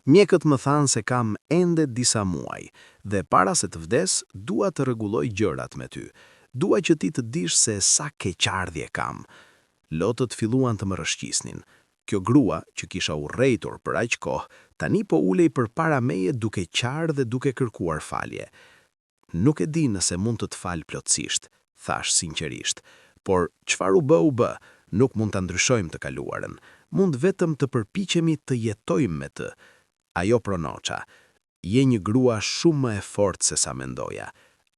Mjekët më thanë se kam ende disa muaj, dhe para se të vdes, dua të rregulloj gjërat me ty. Dua që ti të dish se sa keqardhje kam. Lotët filluan të më rëshqisnin. Kjo grua, që kisha urrejtur për aq kohë, tani po ulej përpara meje duke qarë dhe duke kërkuar falje. Nuk e di nëse mund të fal plotësisht, thash sinqerisht, por çfarë u bë, nuk mund ta ndryshojmë të kaluarën. Mund vetëm të përpiqemi të jetojmë me të. Ajo pronoqa. Je një grua shumë më e fortë se sa mendoja.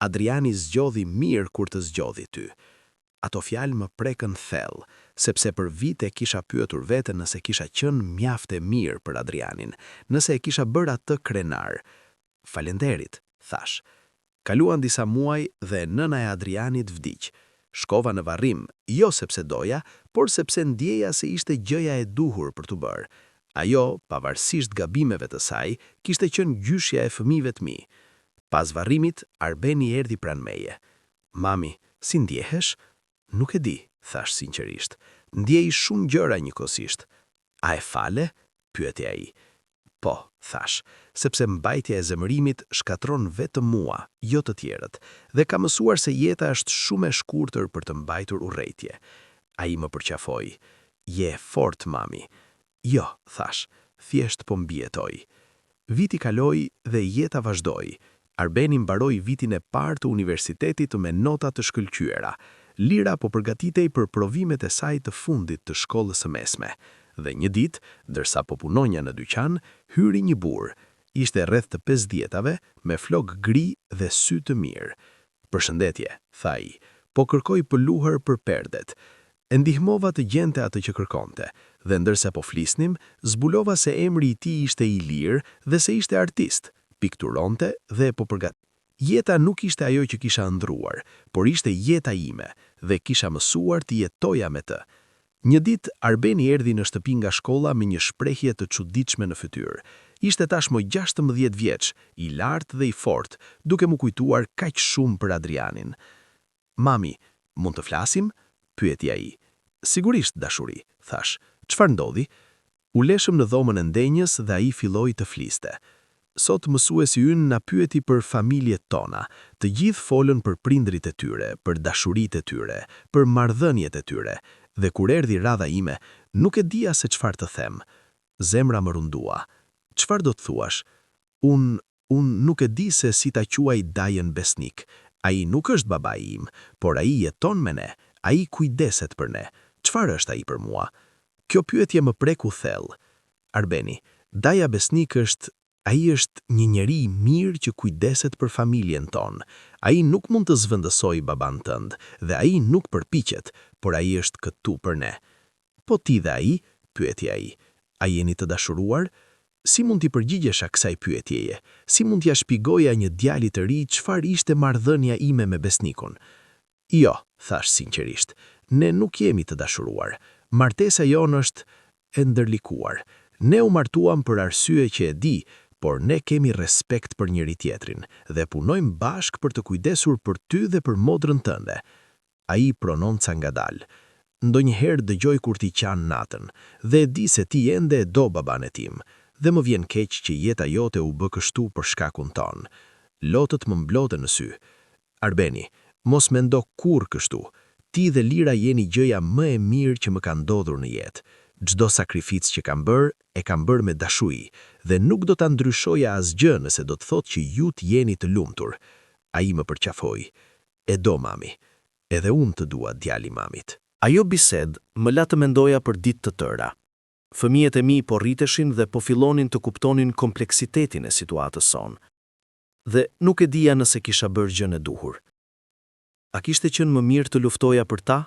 Adriani zgjodhi mirë kur të zgjodhi ty. Ato fjalë më prekën thellë, sepse për vite kisha pyetur veten nëse kisha qenë mjaft e mirë për Adrianin, nëse e kisha bërë atë krenar. Falenderit, thash. Kaluan disa muaj dhe nëna e Adrianit vdiq. Shkova në varrim, jo sepse doja, por sepse ndjeja se ishte gjëja e duhur për të bërë. Ajo, pavarësisht gabimeve të saj, kishte qenë gjyshja e fëmijëve të mi. Pas varrimit, Arbeni erdhi pranë meje. Mami, si ndjehesh? Nuk e di, thash sinqerisht. Ndjej shumë gjëra njëkohësisht. A e fale? Pyeti ai. Po, thash, sepse mbajtja e zemërimit shkatron vetëm mua, jo të tjerët, dhe ka mësuar se jeta është shumë e shkurtër për të mbajtur urrejtje. Ai më përqafoi. Je fort, mami. Jo, thash, thjesht po mbijetoj. Viti kaloi dhe jeta vazhdoi. Arbeni mbaroi vitin e parë të universitetit me nota të shkëlqyera. Lira po përgatitej për provimet e saj të fundit të shkollës së mesme. Dhe një ditë, ndërsa po punonja në dyqan, hyri një burr. Ishte rreth të 50-tave, me flok gri dhe sy të mirë. Përshëndetje, tha ai, po kërkoj pëluhër për perdet. E ndihmova të gjente atë që kërkonte, dhe ndërsa po flisnim, zbulova se emri i tij ishte Ilir dhe se ishte artist, pikturonte dhe po përgat. Jeta nuk ishte ajo që kisha ëndruar, por ishte jeta ime dhe kisha mësuar të jetoja me të. Një ditë Arbeni erdhi në shtëpi nga shkolla me një shprehje të çuditshme në fytyrë. Ishte tashmë 16 vjeç, i lartë dhe i fortë, duke më kujtuar kaq shumë për Adrianin. Mami, mund të flasim? Pyeti ai. Sigurisht, dashuri, thash. Çfarë ndodhi? U leshëm në dhomën e ndenjës dhe ai filloi të fliste. Sot mësuesi ynë na pyeti për familjet tona. Të gjithë folën për prindrit e tyre, për dashuritë e tyre, për marrëdhëniet e tyre, dhe kur erdhi radha ime, nuk e dija se çfarë të them. Zemra më rundua. Çfarë do të thuash? Unë nuk e di se si ta quaj Dajën besnik. Ai nuk është babai im, por ai jeton me ne. Ai kujdeset për ne. Çfarë është ai për mua? Kjo pyetje më preku thellë. Arbeni, Daja besnik ai është një njeri i mirë që kujdeset për familjen tonë. Ai nuk mund të zvendësoj baban tënd, dhe ai nuk përpiqet, por ai është këtu për ne. Po ti dhe ai? Pyeti ai. A jeni të dashuruar? Si mund t'i përgjigjesha kësaj pyetjeje? Si mund t'ja shpigoja një djali të ri çfarë ishte marrëdhënia ime me besnikun? Jo, thash sinqerisht, ne nuk jemi të dashuruar. Martesa jonë është e ndërlikuar. Ne u martuam për arsye që e di, por ne kemi respekt për njëri tjetrin dhe punojmë bashkë për të kujdesur për ty dhe për modrën tënde. Ai prononca ngadalë. Ndonjëherë dëgjoj kur ti qan natën dhe e di se ti ende e do baban e tim, dhe më vjen keq që jeta jote u bë kështu për shkakun ton. Lotët më mblodën në sy. Arbeni, mos mendo kur kështu. Ti dhe Lira jeni gjëja më e mirë që më ka ndodhur në jetë. Çdo sakrificë që kam bërë, e kam bërë me dashuri, dhe nuk do ta ndryshoja asgjë nëse do të thotë që ju jeni të lumtur. Ai më përqafoi. E do, mami. Edhe unë të dua, djali mamit. Ajo bisedë më la të mendoja për ditë të tëra. Fëmijët e mi po rriteshin dhe po fillonin të kuptonin kompleksitetin e situatës sonë. dhe nuk e dija nëse kisha bërë gjën e duhur. A kishte qenë më mirë të luftoja për ta,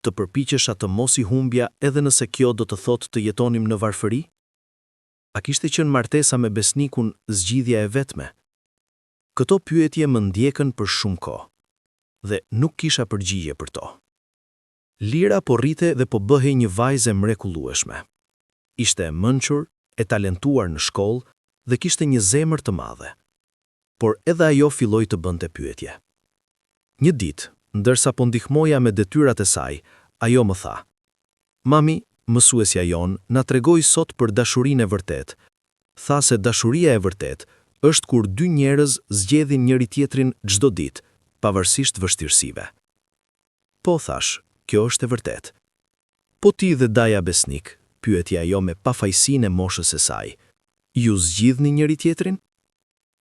të përpiqesha të mos i humbja edhe nëse kjo do të thotë të jetonim në varfëri? A kishte qenë martesa me besnikun zgjidhja e vetme? Këto pyetje më ndjekën për shumë kohë, dhe nuk kisha përgjigje për to. Lira po rrite dhe po bëhej një vajzë mrekullueshme. Ishte e mençur, e talentuar në shkollë dhe kishte një zemër të madhe. Por edhe ajo filloi të bënte pyetje. Një ditë, ndërsa po ndihmoja me detyrat e saj, ajo më tha: "Mami, mësuesja jon na tregoi sot për dashurinë e vërtetë. Tha se dashuria e vërtetë është kur dy njerëz zgjedhin njëri tjetrin çdo ditë, pavarësisht vështirësive." Po thash, kjo është e vërtetë. Po ti dhe Daja besnik, pyeti ajo me pafajsinë e moshës e saj. Ju zgjidhni njëri tjetrin?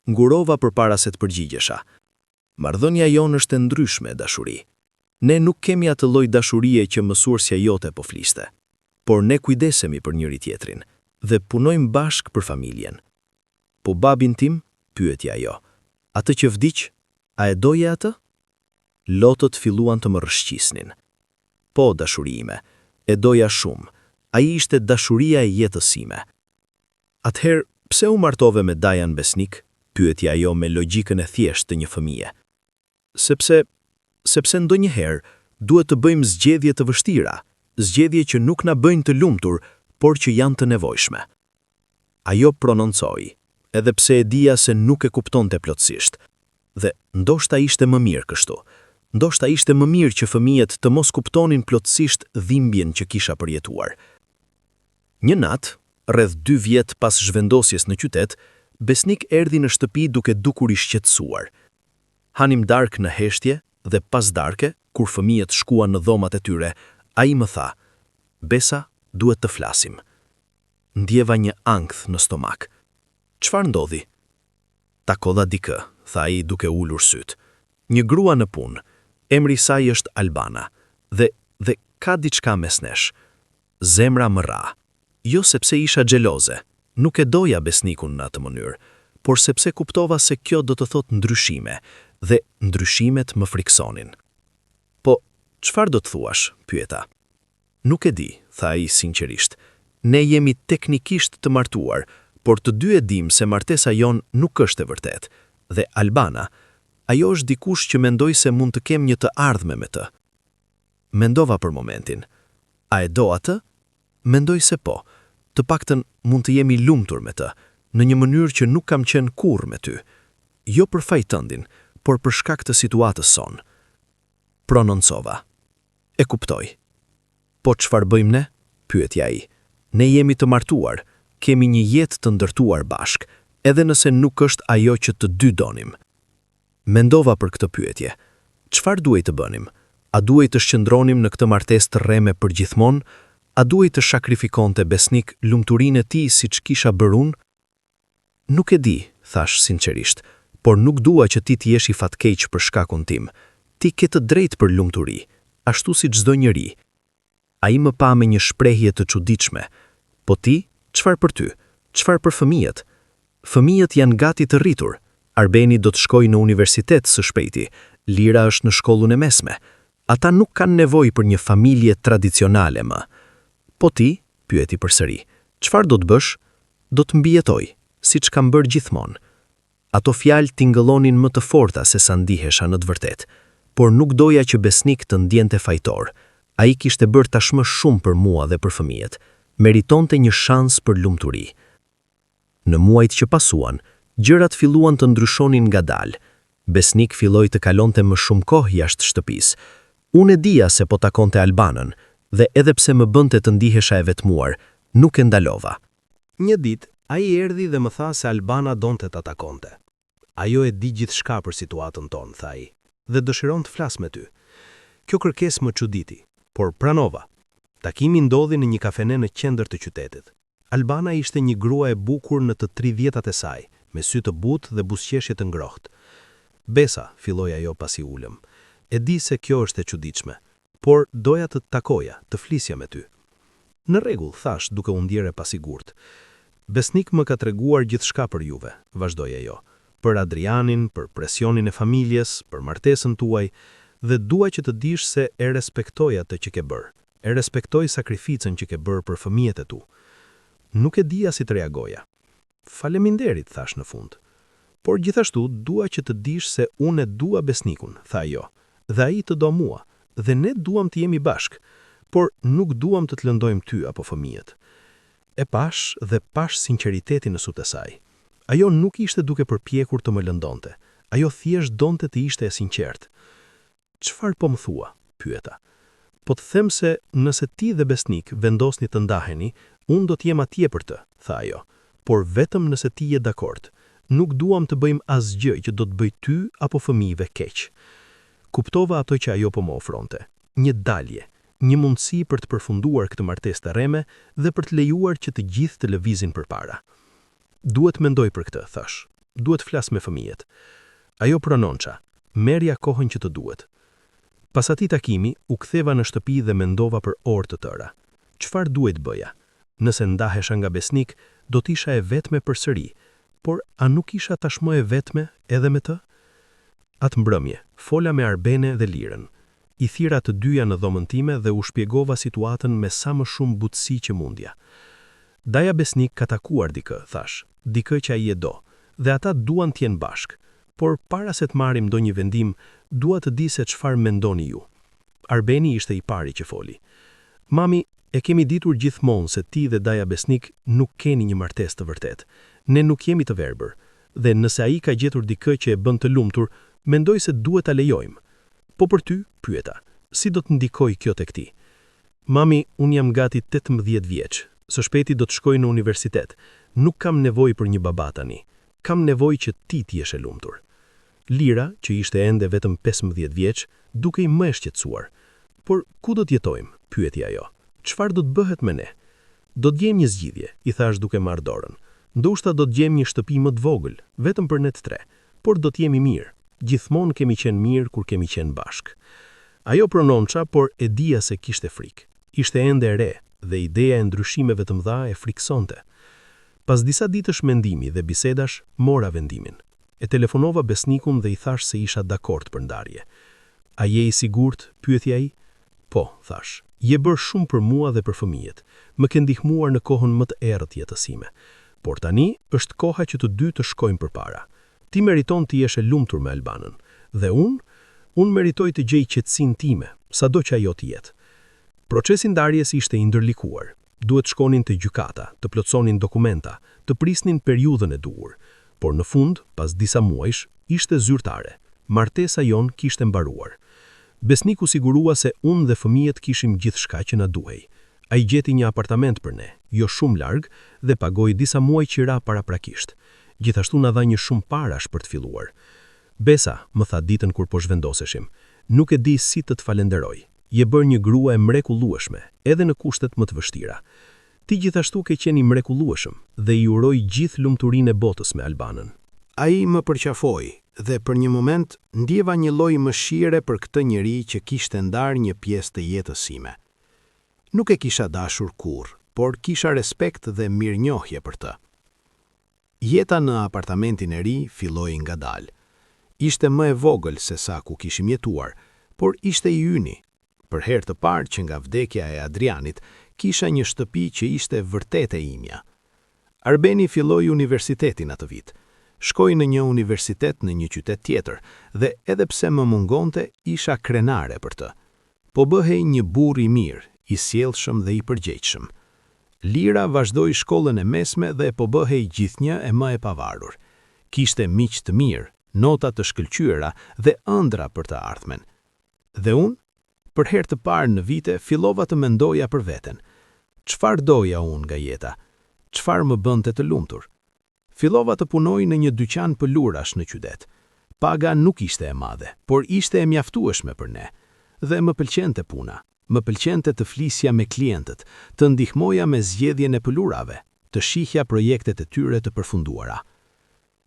Ngurova përpara se të përgjigjesha. Marrëdhënia jonë është e ndryshme, dashuri. Ne nuk kemi atë lloj dashurie që mësuesja jote po fliste, por ne kujdesemi për njëri tjetrin dhe punojmë bashkë për familjen. Po babin tim, pyeti ajo, atë që vdiq, a e doje atë? Lotët filluan të më rrëshqisnin. Po, dashuri ime, e doja shumë. Ai ishte dashuria e jetës sime. Atëherë, pse u martove me Dajan besnik? Pyeti ajo me logjikën e thjeshtë të një fëmije. Sepse ndonjëherë duhet të bëjmë zgjedhje të vështira, zgjedhje që nuk na bëjnë të lumtur, por që janë të nevojshme. Ajo prononcoi, edhe pse e dija se nuk e kuptonte plotësisht. Dhe ndoshta ishte më mirë kështu. Ndoshta ishte më mirë që fëmijët të mos kuptonin plotësisht dhimbjen që kisha përjetuar. Një natë, rreth 2 vjet pas zhvendosjes në qytet, besnik erdhi në shtëpi duke dukur i shqetësuar. Hanim darkë në heshtje dhe pas darke, kur fëmijët shkuan në dhomat e tyre, ai më tha: "Besa, duhet të flasim." Ndjeva një ankth në stomak. "Çfarë ndodhi?" "Takolla dikë," tha ai duke ulur syt. "Një grua në punë. Emri i saj është Albana dhe ka diçka mes nesh." Zemra më ra. Jo sepse isha xheloze, nuk e doja besnikun në atë mënyrë, por sepse kuptova se kjo do të thotë ndryshime, dhe ndryshimet më friksonin. "Po, çfarë do të thuash?" pyeta. "Nuk e di," tha ai sinqerisht. "Ne jemi teknikisht të martuar, por të dy e dim se martesa jon nuk është e vërtetë, dhe Albana, ajo është dikush që mendoj se mund të kem një të ardhme me të." Mendova për momentin. A e do atë? Mendoj se po. Të paktën mund të jemi lumtur me të, në një mënyrë që nuk kam qenë kurrë me ty. Jo për faj tëndin, por për shkak të situatës son. Prononcova. "E kuptoj." "Po çfarë bëjmë ne?" pyeti ai. "Ne jemi të martuar, kemi një jetë të ndërtuar bashk, edhe nëse nuk është ajo që të dy donim." Mendova për këtë pyetje. Çfarë duhet të bënim? A duhet të shqëndronim në këtë martesë të rreme për gjithmonë? A duhet të sakrifikonte besnik lumturinë e tij siç kisha bërë unë? "Nuk e di," thash sinqerisht, "por nuk dua që ti të jesh i fatkeq për shkakun tim. Ti ke të drejtë për lumturi, ashtu si çdo njeri." Ai më pa me një shprehje të çuditshme. "Po ti, çfarë për ty? Çfarë për fëmijët?" "Fëmijët janë gati të rritur. Arbeni do të shkojë në universitet së shpejti. Lira është në shkollën e mesme. Ata nuk kanë nevojë për një familje tradicionale më." "Po ti?" pyeti përsëri. "Çfarë do të bësh?" "Do të mbijetoj, siç kam bërë gjithmonë." Ato fjalë tingëllonin më të forta se sa ndihesha në të vërtetë, por nuk doja që besnik të ndjente fajtor. Ai kishte bërë tashmë shumë për mua dhe për fëmijët. Meritonte një shans për lumturi. Në muajt që pasuan, gjërat filluan të ndryshonin ngadalë. Besnik filloi të kalonte më shumë kohë jashtë shtëpisë. Unë e dija se po takonte Albanën, dhe edhe pse më bënte të ndihesha e vetmuar, nuk e ndalova. Një ditë, ai erdhi dhe më tha se Albana donte ta takonte. "Ajo e di gjithçka për situatën tonë," tha ai, "dhe dëshiron të flas me ty." Kjo kërkesë më çuditi, por pranova. Takimi ndodhi në një kafene në qendër të qytetit. Albana ishte një grua e bukur në të 30-tat e saj, me sy të butë dhe buzëqeshje të ngrohtë. "Besa," filloi ajo pasi ulëm, "e di se kjo është e çuditshme, por doja të takoja, të flisja me ty." "Në rregull," thash duke u ndjerë e pasigurt. "Besnik më ka treguar gjithçka për juve," vazhdoi ajo. për Adrianin, për presionin e familjes, për martesën tuaj, dhe dua që të dish se e respektoj atë që ke bërë, e respektoj sakrificën që ke bërë për fëmijët e tu. Nuk e dija si të reagoja. Faleminderit, thash në fund. Por gjithashtu dua që të dish se unë e dua Besnikun, tha ajo, dhe ai të do mua, dhe ne duam të jemi bashk, por nuk duam të lëndojmë ty apo fëmijët. E pash dhe pash sinqeritetin në sut e saj. Ajo nuk ishte duke përpjekur të më lëndonte. Ajo thjesht donte të ishte e sinqert. Çfarë po më thua? Pyeta. Po të them se nëse ti dhe Besnik vendosni të ndaheni, unë do të jem atje për të, tha ajo. Por vetëm nëse ti je dakord. Nuk duam të bëjmë asgjë që do të bëj ty apo fëmijëve keq. Kuptova ato që ajo po më ofronte. Një dalje, një mundësi për të përfunduar këtë martesë të rreme dhe për të lejuar që të gjithë të lëvizin përpara. Duhet mendoj për këtë, thash. Duhet flas me fëmijët. Ajo prononça. Merja kohën që të duhet. Pas atij takimi, u ktheva në shtëpi dhe mendova për orë të tëra. Çfarë duhet bëja? Nëse ndahesha nga Besnik, do të isha e vetme përsëri, por a nuk isha tashmë e vetme edhe me të? Atë mbrëmje, fola me Arbene dhe Lirën. I thira të dyja në dhomën time dhe u shpjegova situatën me sa më shumë butësi që mundja. Daja Besnik ka takuar dikë, thash, dikë që ai e do, dhe ata duan të jenë bashk, por para se të marrim ndonjë vendim, dua të di se çfarë mendoni ju. Arbeni ishte i pari që foli. Mami, e kemi ditur gjithmonë se ti dhe Daja Besnik nuk keni një martesë të vërtet. Ne nuk jemi të verbër, dhe nëse ai ka gjetur dikë që e bën të lumtur, mendoj se duhet ta lejojmë. Po për ty, pyeta, si do të ndikoj kjo tek ti? Mami, unë jam gati 18 vjeç. Së shpejti do të shkoj në universitet. Nuk kam nevojë për një baba tani. Kam nevojë që ti të jesh e lumtur. Lira, që ishte ende vetëm 15 vjeç, dukej më e shqetësuar. Por ku do të jetojmë? Pyeti ajo. Çfarë do të bëhet me ne? Do të gjejmë një zgjidhje, i thash duke marrë dorën. Ndoshta do të gjejmë një shtëpi më të vogël, vetëm për ne të tre, por do të jemi mirë. Gjithmonë kemi qenë mirë kur kemi qenë bashk. Ajo prononça, por e dija se kishte frikë. Ishte ende e re dhe ideja e ndryshimeve të mëdha e friksonte. Pas disa ditësh mendimi dhe bisedash, mora vendimin. E telefonova Besnikun dhe i thash se isha dakord për ndarje. A je i sigurt? Pyeti ai. Po, thash. Je bërë shumë për mua dhe për fëmijët. Më ke ndihmuar në kohën më të errët jetës sime. Por tani është koha që të dy të shkojmë përpara. Ti meriton të jesh e lumtur me Albanën, dhe unë meritoj të gjej qetësinë time, sado që ajo të jetë. Procesi ndarjes ishte i ndërlikuar. Duhet shkonin te gjykata, të plotësonin dokumenta, të prisnin periudhën e duhur, por në fund, pas disa muajsh, ishte zyrtare. Martesa jon kishte mbaruar. Besniku sigurua se unë dhe fëmijët kishim gjithçka që na duhej. Ai gjeti një apartament për ne, jo shumë larg, dhe pagoi disa muaj qira paraprakisht. Gjithashtu na dha një shumë parash për të filluar. Besa, më tha ditën kur po zhvendoseshim, nuk e di si të falenderoj. Je bërë një grua e mrekullueshme, edhe në kushtet më të vështira. Ti gjithashtu ke qenë i mrekullueshëm dhe i uroj gjithë lumturinë e botës me Albanën. Ai më përqafoi dhe për një moment ndjeva një lloj mëshire për këtë njeri që kishte ndarë një pjesë të jetës sime. Nuk e kisha dashur kurrë, por kisha respekt dhe mirënjohje për të. Jeta në apartamentin e ri filloi ngadalë. Ishte më e vogël se sa ku kishim jetuar, por ishte i yni. Për herë të parë që nga vdekja e Adrianit, kisha një shtëpi që ishte vërtet e imja. Arbeni filloi universitetin atë vit. Shkoi në një universitet në një qytet tjetër, dhe edhe pse më mungonte, isha krenare për të. Po bëhej një burr i mirë, i sjellshëm dhe i përgjegjshëm. Lira vazhdoi shkollën e mesme dhe po bëhej gjithnjë e më e pavarur. Kishte miq të mirë, nota të shkëlqyera dhe ëndra për të ardhmen. Dhe unë, për herë të parë në vite, fillova të mendoja për veten. Çfarë doja unë nga jeta? Çfarë më bënte të lumtur? Fillova të punoj në një dyqan pëlurash në qytet. Paga nuk ishte e madhe, por ishte e mjaftueshme për ne. Dhe më pëlqente puna. Më pëlqente të flisja me klientët, të ndihmoja me zgjedhjen e pëlurave, të shihja projektet e tyre të përfunduara.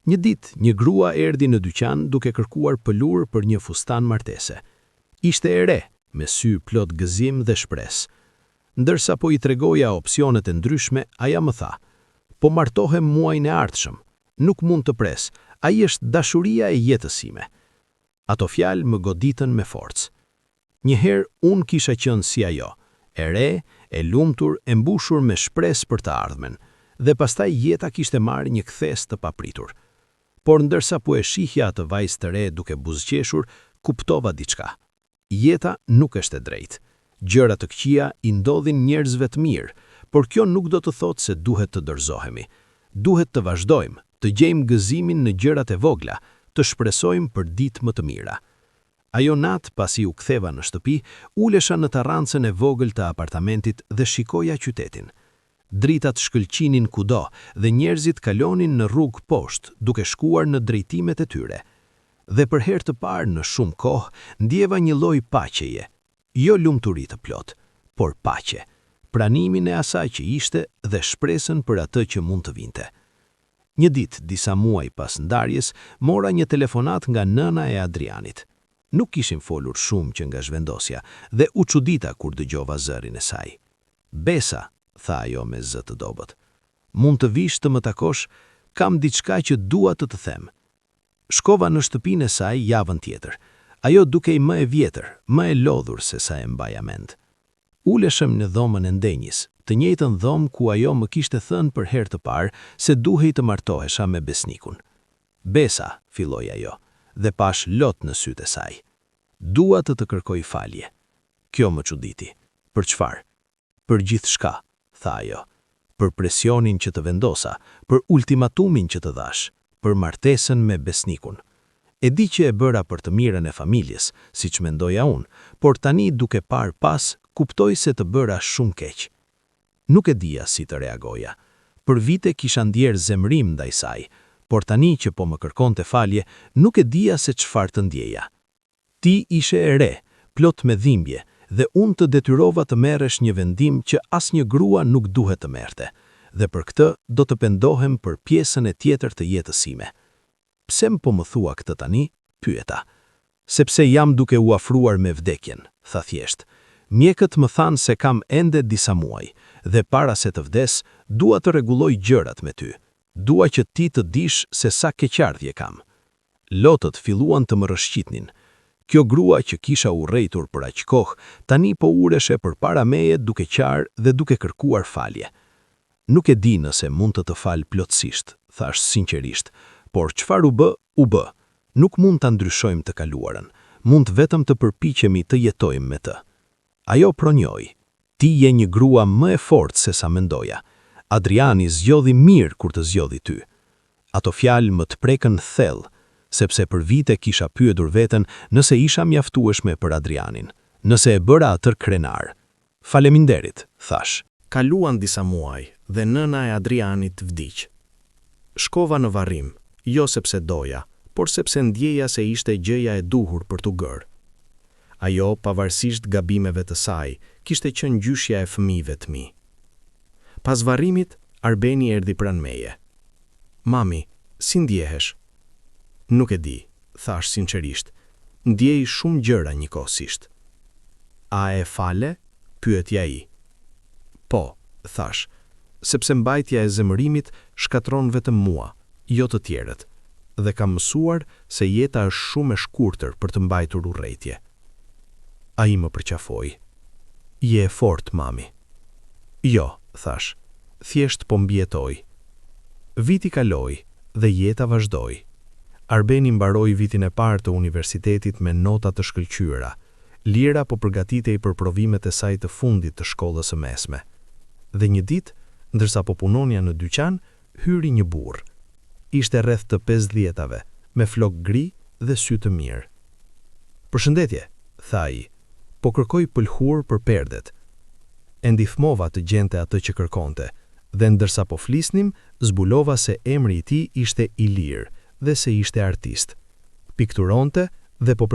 Një ditë, një grua erdhi në dyqan duke kërkuar pëlur për një fustan martese. Ishte e re, me sy plot gëzim dhe shpresë. Ndërsa po i tregoja opsionet e ndryshme, aja më tha: "Po martohem muajin e ardhshëm. Nuk mund të pres, Ai është dashuria e jetës sime. Ato fjalë më goditën me forcë. Njëherë unë kisha qenë si ajo, e re, e lumtur, e mbushur me shpresë për të ardhmen, dhe pastaj jeta kishte marrë një kthes të papritur. Por ndërsa po e shihja atë vajzë të re duke buzëqeshur, kuptova diçka. Jeta nuk është e drejtë. Gjëra të këqija i ndodhin njerëzve të mirë, por kjo nuk do të thotë se duhet të dorëzohemi. Duhet të vazhdojmë, të gjejmë gëzimin në gjërat e vogla, të shpresojmë për ditë më të mira. Ajo natë, pasi u ktheva në shtëpi, ulesha në terrancën e vogël të apartamentit dhe shikoja qytetin. Dritat shkëlqinin kudo dhe njerëzit kalonin në rrugë poshtë, duke shkuar në drejtimet e tyre. Dhe për herë të parë në shumë kohë, ndjeva një lloj paqeje, jo lumturi të plot, por paqe, pranimin e asaj që ishte dhe shpresën për atë që mund të vinte. Një ditë, disa muaj pas ndarjes, mora një telefonat nga nëna e Adrianit. Nuk kishim folur shumë që nga zhvendosja dhe u çudita kur dëgjova zërin e saj. "Besa", tha ajo me zë të dobët. "Mund të vish të më takosh? Kam diçka që dua të të them." Shkova në shtëpinë e saj javën tjetër. Ajo dukej më e vjetër, më e lodhur se sa e mbaja mend. Uleshëm në dhomën e ndenjis, të njëjtën dhomë ku ajo më kishte thënë për herë të parë se duhej të martohesha me besnikun. "Besa", filloi ajo, dhe pash lot në sytë e saj. "Dua të të kërkoj falje." Kjo më çuditi. "Për çfarë?" "Për gjithçka", tha ajo. "Për presionin që të vendosa, për ultimatumin që të dhash, për martesën me besnikun. E di që e bëra për të mirën e familjes, siç mendoja unë, por tani duke parë pas, kuptoj se të bëra shumë keq." Nuk e dija si të reagoja. Për vite kisha ndjerë zemrim ndaj saj, por tani që po më kërkonte falje, nuk e dija se çfarë të ndjeja. Ti ishe e re, plot me dhimbje, dhe unë të detyrova të merresh një vendim që asnjë grua nuk duhet të merrte, dhe për këtë do të pendohem për pjesën e tjetër të jetës sime. "Pse më po më thua këtë tani?" pyeta. "Sepse jam duke u afruar me vdekjen", tha thjesht. "Mjekët më thanë se kam ende disa muaj, dhe para se të vdes, dua të rregulloj gjërat me ty. Dua që ti të dish se sa keqardhje kam." Lotët filluan të më rrëshqitnin. Kjo grua që kisha urrejtur për aq kohë, tani po ureshe përpara meje duke qarë dhe duke kërkuar falje. "Nuk e di nëse mund të të fal plotësisht", thash sinqerisht, "por çfarë u bë. Nuk mund ta ndryshojmë të kaluarën, mund vetëm të përpiqemi të jetojmë me të." Ajo pronjoi. "Ti je një grua më e fortë se sa mendoja. Adriani zgjodhi mirë kur të zgjodhi ty." Ato fjalë më të prekën thellë, sepse për vite kisha pyetur veten nëse isha mjaftueshme për Adrianin, nëse e bëra atë krenar. "Faleminderit", thash. Kaluan disa muaj dhe nëna e Adrianit vdiq. Shkova në varrim, jo sepse doja, por sepse ndjeja se ishte gjëja e duhur për t'u gërë. Ajo, pavarësisht gabimeve të saj, kishte qenë gjyshja e fëmijëve të mi. Pas varrimit, Arbeni erdhi pranë meje. "Mami, si ndjehesh?" "Nuk e di", thash sinqerisht. "Ndjej shumë gjëra njëkohësisht." "A e fale?" pyetja ai. "Po", thash, sepse mbajtja e zemërimit shkatron vetëm mua, jo të tjerët, dhe kam mësuar se jeta është shumë e shkurtër për të mbajtur urrejtje. Ai më përqafoi. "Je e fortë, mami." "Jo", thash, "thjesht po mbjetoj." Viti kaloi dhe jeta vazhdoi. Arbeni mbaroi vitin e parë të universitetit me nota të shkëlqyera. Lira po përgatitej për provimet e saj të fundit të shkollës së mesme. Dhe një ditë, ndërsa po punonja në dyqan, hyri një burr. Ishte rreth të 50-ave, me flok gri dhe sy të mirë. "Përshëndetje", tha ai, "po kërkoj pëlhur për perdet." E ndihmova të gjente atë që kërkonte, dhe ndërsa po flisnim, zbulova se emri i tij ishte Ilir dhe se ishte artist. Pikturonte dhe po